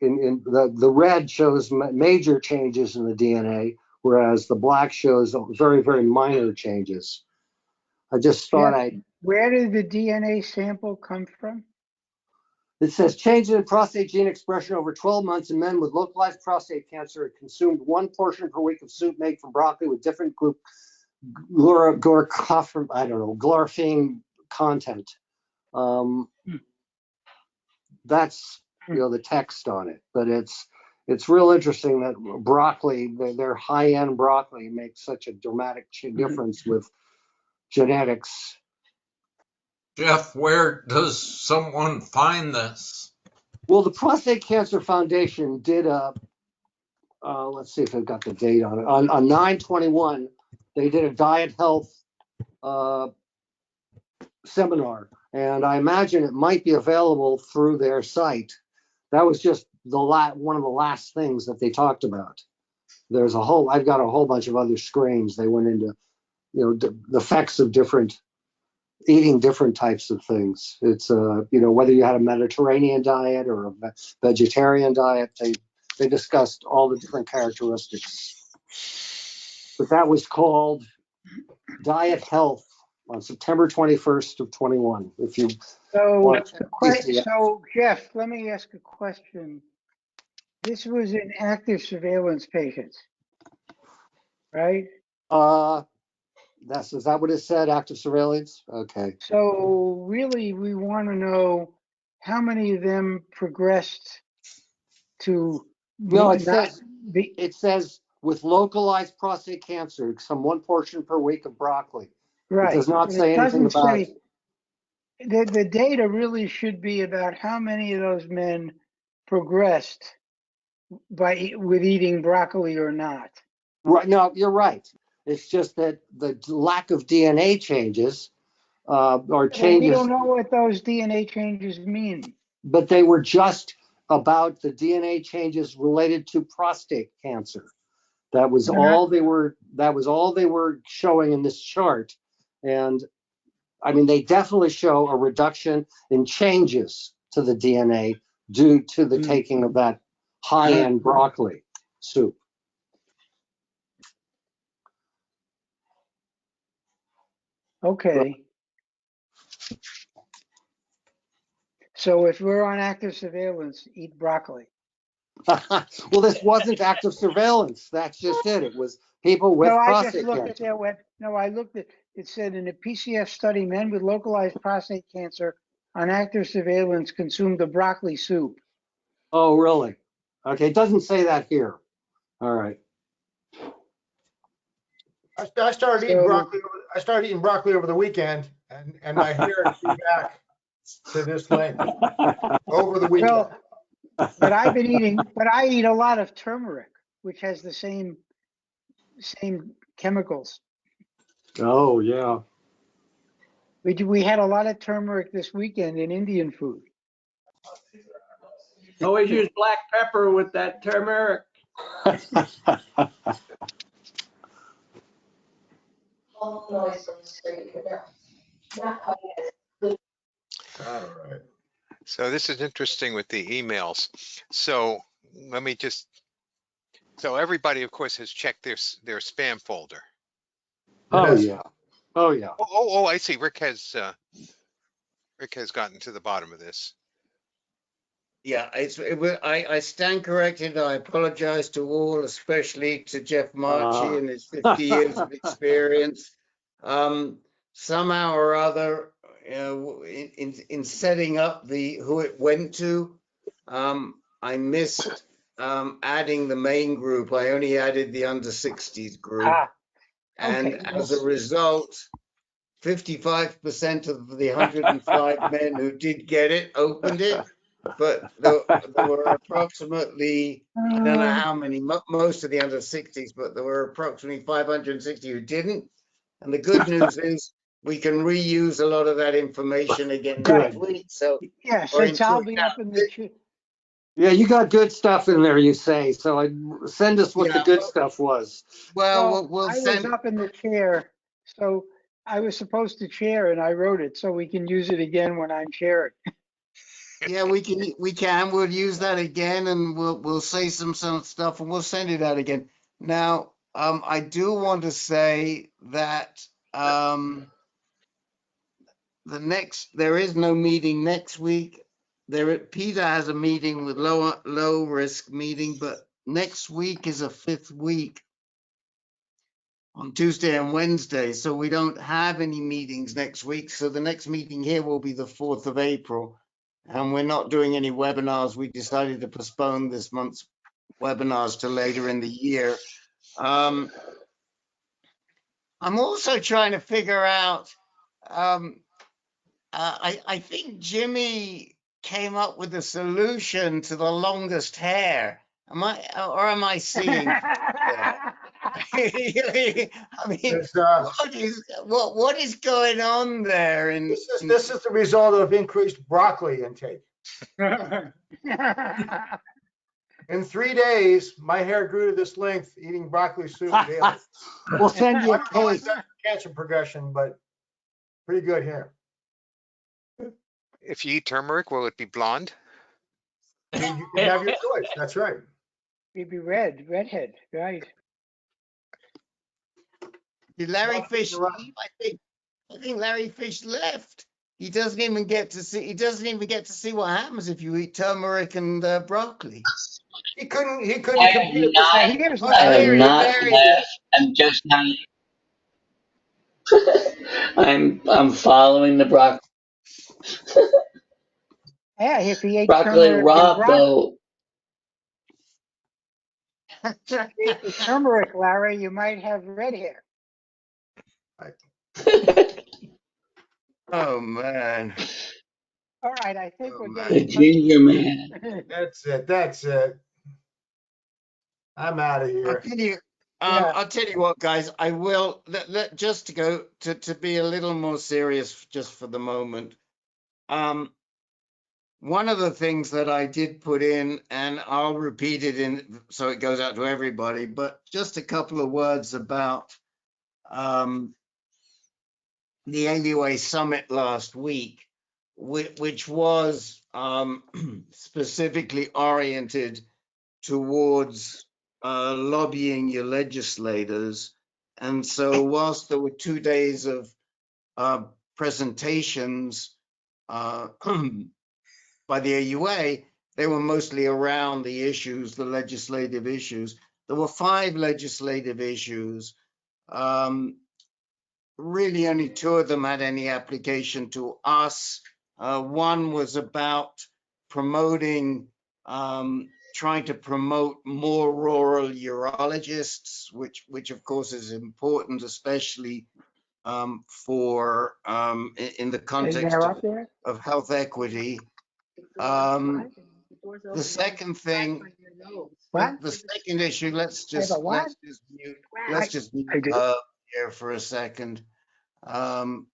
the red shows major changes in the DNA, whereas the black shows very, very minor changes. I just thought Where did the DNA sample come from? It says changes in prostate gene expression over 12 months in men with localized prostate cancer had consumed 1 portion per week of soup made from broccoli with different glorphine content. That's the text on it, but it's real interesting that broccoli, their high-end broccoli, makes such a dramatic difference with genetics. Jeff, where does someone find this? Well, the Prostate Cancer Foundation did let's see if I've got the date on it. On 9/21, they did a diet health seminar, and I imagine it might be available through their site. That was just one of the last things that they talked about. I've got a whole bunch of other screens. They went into, the effects of eating different types of things. It's whether you had a Mediterranean diet or a vegetarian diet, they discussed all the different characteristics. But that was called Diet Health on September 21st of 21. If you So, want to check so Jeff, let me ask a question. This was in active surveillance patients, right? is that what it said? Active surveillance? Okay. So really, we want to know how many of them progressed to No, it not says be, it says with localized prostate cancer, some 1 portion per week of broccoli. It right. does not But say it anything doesn't about. say the data really should be about how many of those men progressed with eating broccoli or not. Right. No, you're right. It's just that the lack of DNA changes or Well, we changes, don't know what those DNA changes mean. but they were just about the DNA changes related to prostate cancer. That was They're not- all they were. That was all they were showing in this chart, and I mean they definitely show a reduction in changes to the DNA due to the taking of that high-end broccoli soup. Okay. So if we're on active surveillance, eat broccoli. Well, this wasn't active surveillance. That's just it. It was people with No, I just prostate looked at cancer. their web. No, I looked at, it said in a PCF study, men with localized prostate cancer on active surveillance consumed the broccoli soup. Oh, really? Okay, it doesn't say that here. All right. I started eating broccoli. I started eating broccoli over the weekend, and my hair grew back to this length over the weekend. Well, but I eat a lot of turmeric, which has the same chemicals. Oh, yeah. We had a lot of turmeric this weekend in Indian food. Always use black pepper with that turmeric. All right. So this is interesting with the emails. So let me just, so everybody of course has checked their spam folder. Oh, yeah. Oh, yeah. Oh, I see. Rick has gotten to the bottom of this. Yeah, I stand corrected. I apologize to all, especially to Jeff Marchi and his 50 years of experience. Somehow or other, in setting up who it went to, I missed adding the main group. I only added the under 60s group. And okay. as a result, 55% of the 105 men who did get it opened it. But there were approximately, I don't know how many, most of the under 60s, but there were approximately 560 who didn't. And the good news is we can reuse a lot of that information again next week. So yes, I'll be up in the chat. Yeah, you got good stuff in there, you say. So send us what the good stuff was. Well, we'll I send. was up in the chair, so I was supposed to chair, and I wrote it so we can use it again when I'm chairing. Yeah, we can. We'll use that again, and we'll say some stuff, and we'll send it out again. Now, I do want to say that there is no meeting next week. Peter has a meeting with low risk meeting, but next week is a 5th week on Tuesday and Wednesday, so we don't have any meetings next week. So the next meeting here will be the 4th of April. And we're not doing any webinars. We decided to postpone this month's webinars to later in the year. I'm also trying to figure out, I think Jimmy came up with a solution to the longest hair. Am I seeing? I mean, what is going on there? This is the result of increased broccoli intake. In 3 days, my hair grew to this length eating broccoli soup daily. We'll send you a case. Cancer progression, but pretty good hair. If you eat turmeric, will it be blonde? You can have your choice. That's right. It'd be redhead, right? Did Larry Fish leave? I think Larry Fish left. He doesn't even get to see. He doesn't even get to see what happens if you eat turmeric and broccoli. He couldn't I compete have at the not, same. Here's Oh, I have Larry. Larry, not Larry. left. I'm just not. I'm following the broccoli. Yeah, if he ate Broccoli turmeric and Rob, broccoli, though. turmeric, Larry, you might have red hair. Oh man. All right, I think Oh we're man. getting Ginger man. That's it. That's it. I'm out of I'll here. tell you. yeah. I'll tell you what, guys. I will just to go to be a little more serious, just for the moment. One of the things that I did put in, and I'll repeat it in so it goes out to everybody, but just a couple of words about the AUA Summit last week, which was specifically oriented towards lobbying your legislators. And so whilst there were 2 days of presentations by the AUA, they were mostly around the issues, the legislative issues. There were 5 legislative issues. Really only 2 of them had any application to us. One was about promoting, trying to promote more rural urologists, which of course is important, especially for in the context They're up there. of health equity. The second thing, What? the second issue, let's I have a just what? mute, I do. here for a second. Hold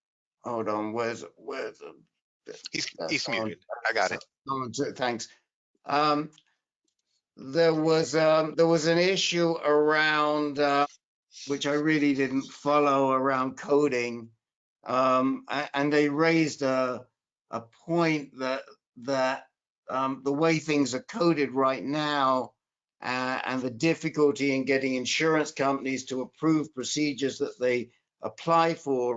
on, where's He's muted. I got it. thanks. There was an issue around which I really didn't follow, around coding, and they raised a point that the way things are coded right now, and the difficulty in getting insurance companies to approve procedures that they apply for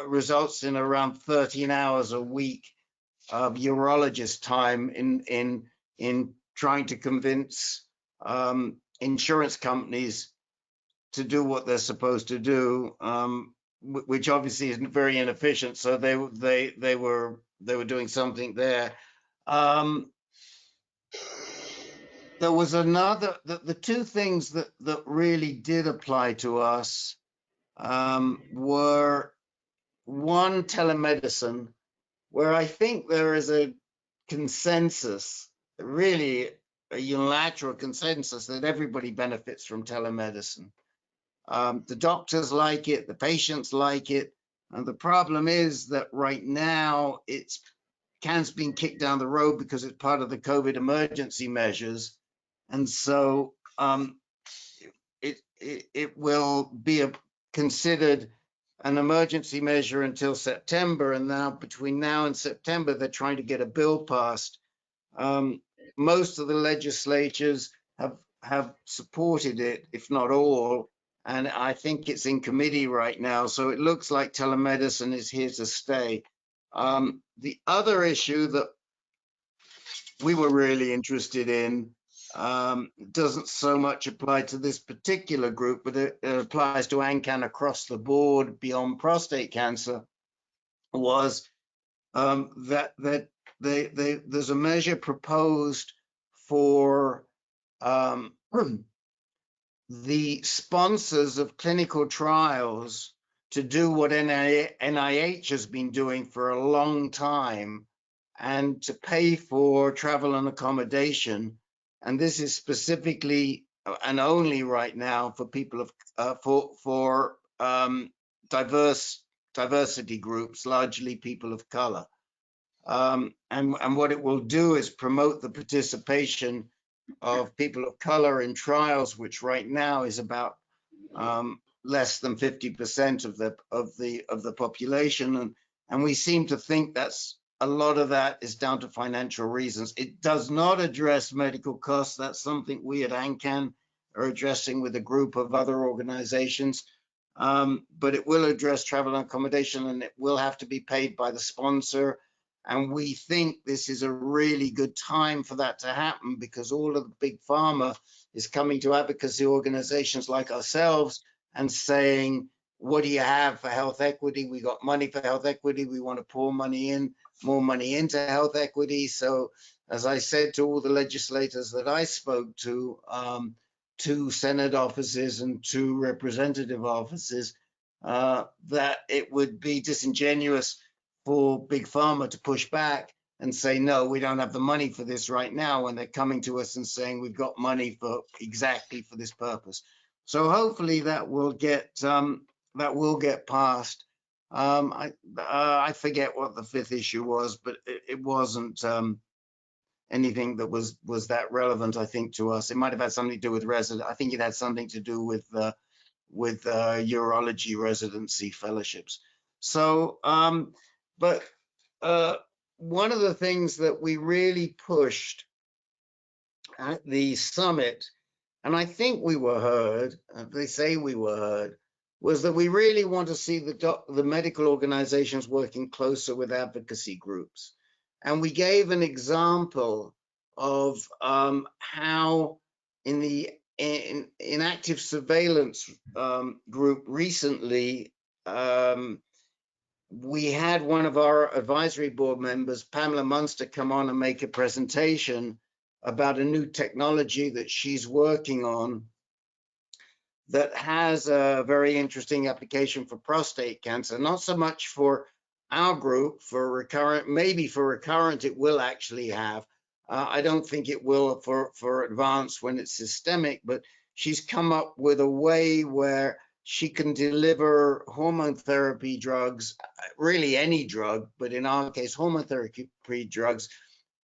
results in around 13 hours a week of urologist time in trying to convince insurance companies to do what they're supposed to do, which obviously is very inefficient. So they were doing something there. There was another, the 2 things that really did apply to us were, one, telemedicine, where I think there is a consensus, really a unilateral consensus, that everybody benefits from telemedicine. The doctors like it, the patients like it, and the problem is that right now can's been kicked down the road because it's part of the COVID emergency measures, and so it will be considered an emergency measure until September, and now between now and September they're trying to get a bill passed. Most of the legislatures have supported it, if not all, and I think it's in committee right now, so it looks like telemedicine is here to stay. The other issue that we were really interested in doesn't so much apply to this particular group, but it applies to AnCan across the board beyond prostate cancer, was that there's a measure proposed for the sponsors of clinical trials to do what NIH has been doing for a long time, and to pay for travel and accommodation. And this is specifically and only right now for people of for diversity groups, largely people of color. And what it will do is promote the participation of people of color in trials, which right now is about less than 50% of the population, and we seem to think that's a lot of that is down to financial reasons. It does not address medical costs. That's something we at AnCan are addressing with a group of other organizations. but it will address travel and accommodation, and it will have to be paid by the sponsor. And we think this is a really good time for that to happen, because all of the big pharma is coming to advocacy organizations like ourselves and saying, what do you have for health equity? We got money for health equity. We want to pour more money into health equity. So as I said to all the legislators that I spoke to, 2 Senate offices and 2 representative offices, that it would be disingenuous for big pharma to push back and say, no, we don't have the money for this right now, when they're coming to us and saying we've got money for exactly for this purpose. So hopefully that will get passed. I forget what the 5th issue was, but it wasn't anything that was that relevant, I think, to us. It might have had something to do with I think it had something to do with urology residency fellowships. So, but one of the things that we really pushed at the summit, and I think we were heard, they say we were heard, was that we really want to see the medical organizations working closer with advocacy groups. And we gave an example of how in active surveillance group recently, we had one of our advisory board members, Pamela Munster, come on and make a presentation about a new technology that she's working on that has a very interesting application for prostate cancer, not so much for our group, for recurrent, maybe for recurrent it will actually have. I don't think it will for advanced when it's systemic, but she's come up with a way where she can deliver hormone therapy drugs, really any drug, but in our case, hormone therapy drugs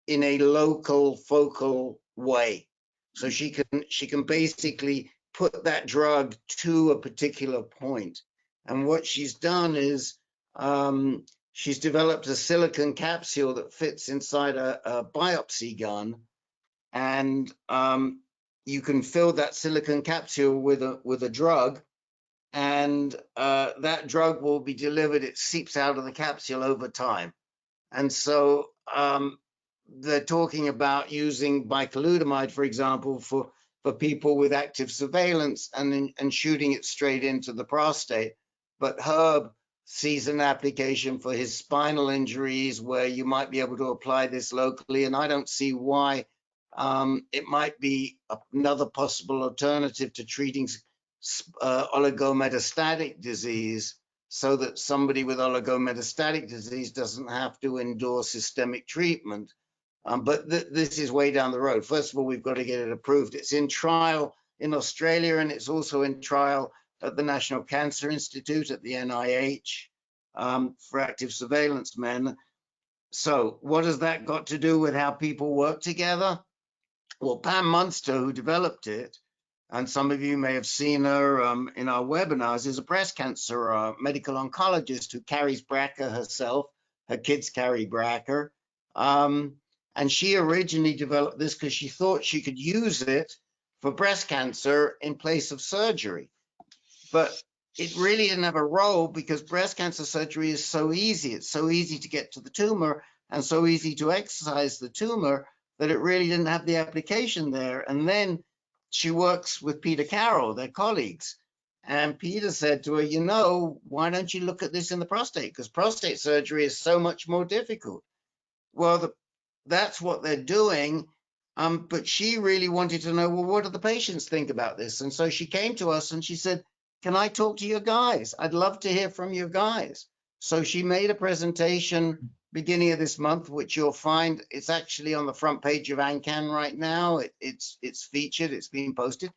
in a local focal way. So she can basically put that drug to a particular point. And what she's done is she's developed a silicone capsule that fits inside a biopsy gun, and you can fill that silicone capsule with a drug, and that drug will be delivered. It seeps out of the capsule over time. And so they're talking about using bicalutamide, for example, for people with active surveillance and shooting it straight into the prostate. But Herb sees an application for his spinal injuries where you might be able to apply this locally. And I don't see why it might be another possible alternative to treating oligometastatic disease, so that somebody with oligometastatic disease doesn't have to endure systemic treatment. But this is way down the road. First of all, we've got to get it approved. It's in trial in Australia, and it's also in trial at the National Cancer Institute at the NIH for active surveillance men. So what has that got to do with how people work together? Well, Pam Munster, who developed it, and some of you may have seen her in our webinars, is a breast cancer medical oncologist who carries BRCA herself. Her kids carry BRCA. And she originally developed this because she thought she could use it for breast cancer in place of surgery. But it really didn't have a role because breast cancer surgery is so easy. It's so easy to get to the tumor and so easy to excise the tumor that it really didn't have the application there. And then she works with Peter Carroll, their colleagues. And Peter said to her, you know, why don't you look at this in the prostate? Because prostate surgery is so much more difficult. Well, that's what they're doing. But she really wanted to know, well, what do the patients think about this? And so she came to us and she said, can I talk to your guys? I'd love to hear from your guys. So she made a presentation beginning of this month, which you'll find, it's actually on the front page of AnCan right now. It's featured, it's being posted.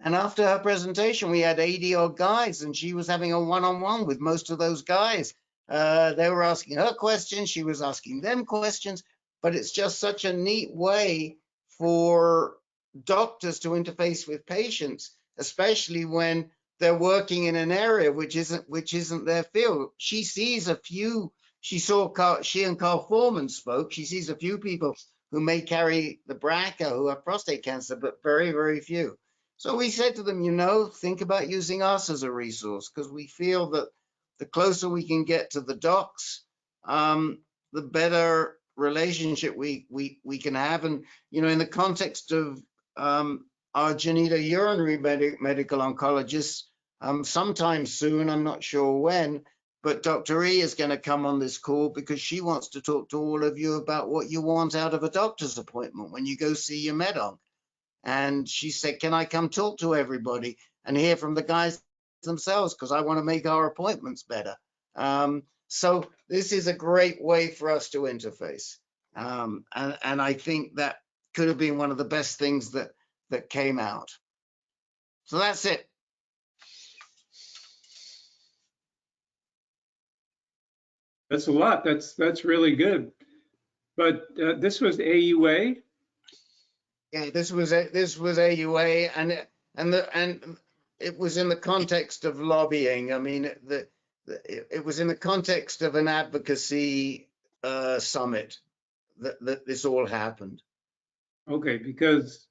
And after her presentation, we had 80 odd guys, and she was having a one-on-one with most of those guys. They were asking her questions, she was asking them questions, but it's just such a neat way for doctors to interface with patients, especially when they're working in an area which isn't their field. She sees a few. She and Carl Foreman spoke. She sees a few people who may carry the BRCA who have prostate cancer, but very, very few. So we said to them, think about using us as a resource, because we feel that the closer we can get to the docs, the better relationship we can have. And, in the context of our Janita urinary medical oncologist, sometime soon, I'm not sure when, but Dr. E is going to come on this call because she wants to talk to all of you about what you want out of a doctor's appointment when you go see your med-onc. And she said, can I come talk to everybody and hear from the guys themselves? Because I want to make our appointments better. So this is a great way for us to interface. And I think that could have been one of the best things that came out. So that's it. That's a lot. That's really good. But this was AUA. Yeah, this was AUA, and it was in the context of lobbying. I mean, it was in the context of an advocacy summit that this all happened. Okay, because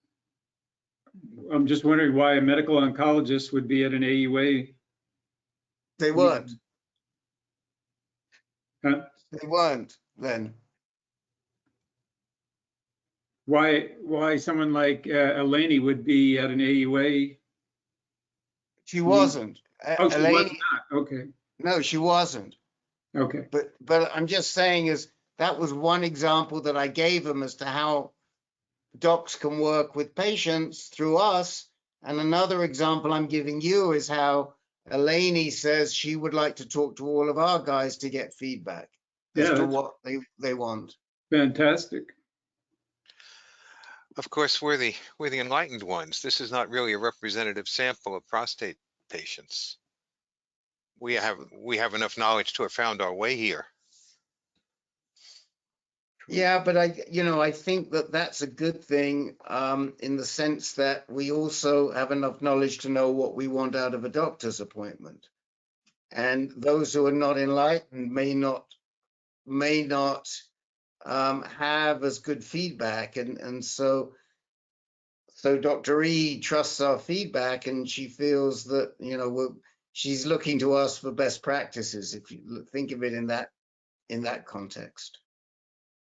I'm just wondering why a medical oncologist would be at an AUA. They weren't. Huh? They weren't then. Why someone like Eleni would be at an AUA? She wasn't. Oh, she was not. Okay. No, she wasn't. Okay. But I'm just saying that was one example that I gave them as to how docs can work with patients through us. And another example I'm giving you is how Eleni says she would like to talk to all of our guys to get feedback as to what they want. Fantastic. Of course, we're the enlightened ones. This is not really a representative sample of prostate patients. We have enough knowledge to have found our way here. Yeah, but I think that's a good thing in the sense that we also have enough knowledge to know what we want out of a doctor's appointment. And those who are not enlightened may not have as good feedback. And so Dr. E trusts our feedback, and she feels that, she's looking to us for best practices, if you think of it in that context.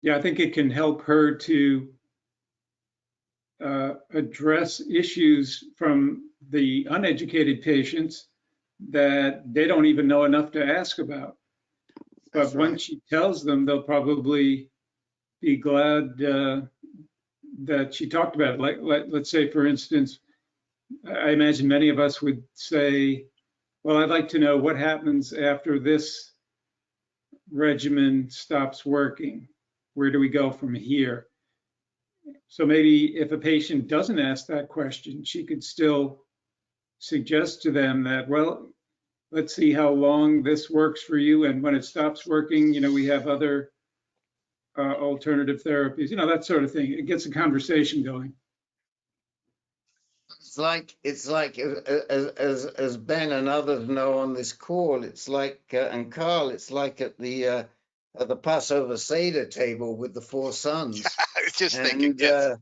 Yeah, I think it can help her to address issues from the uneducated patients that they don't even know enough to ask about. But once she tells them, they'll probably be glad that she talked about it. Let's say, for instance, I imagine many of us would say, well, I'd like to know what happens after this regimen stops working. Where do we go from here? So maybe if a patient doesn't ask that question, she could still suggest to them that, well, let's see how long this works for you. And when it stops working, we have other alternative therapies, that sort of thing. It gets a conversation going. It's like as Ben and others know on this call, it's like, and Carl, it's like at the Passover Seder table with the four sons. I was just thinking, yes.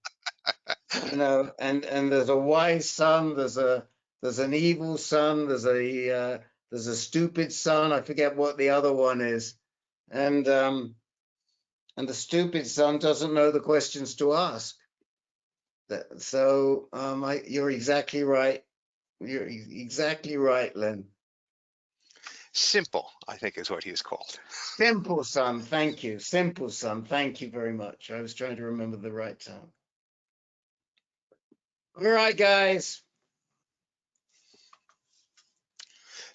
And there's a wise son, there's an evil son, there's a stupid son. I forget what the other one is, and the stupid son doesn't know the questions to ask. So you're exactly right. You're exactly right, Len. Simple, I think, is what he is called. Simple son, thank you. Simple son, thank you very much. I was trying to remember the right term. All right, guys.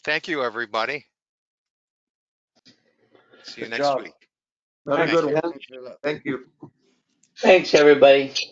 Thank you, everybody. See you Good next job. week. Another Thank good you. one. Thank you. Thanks, everybody.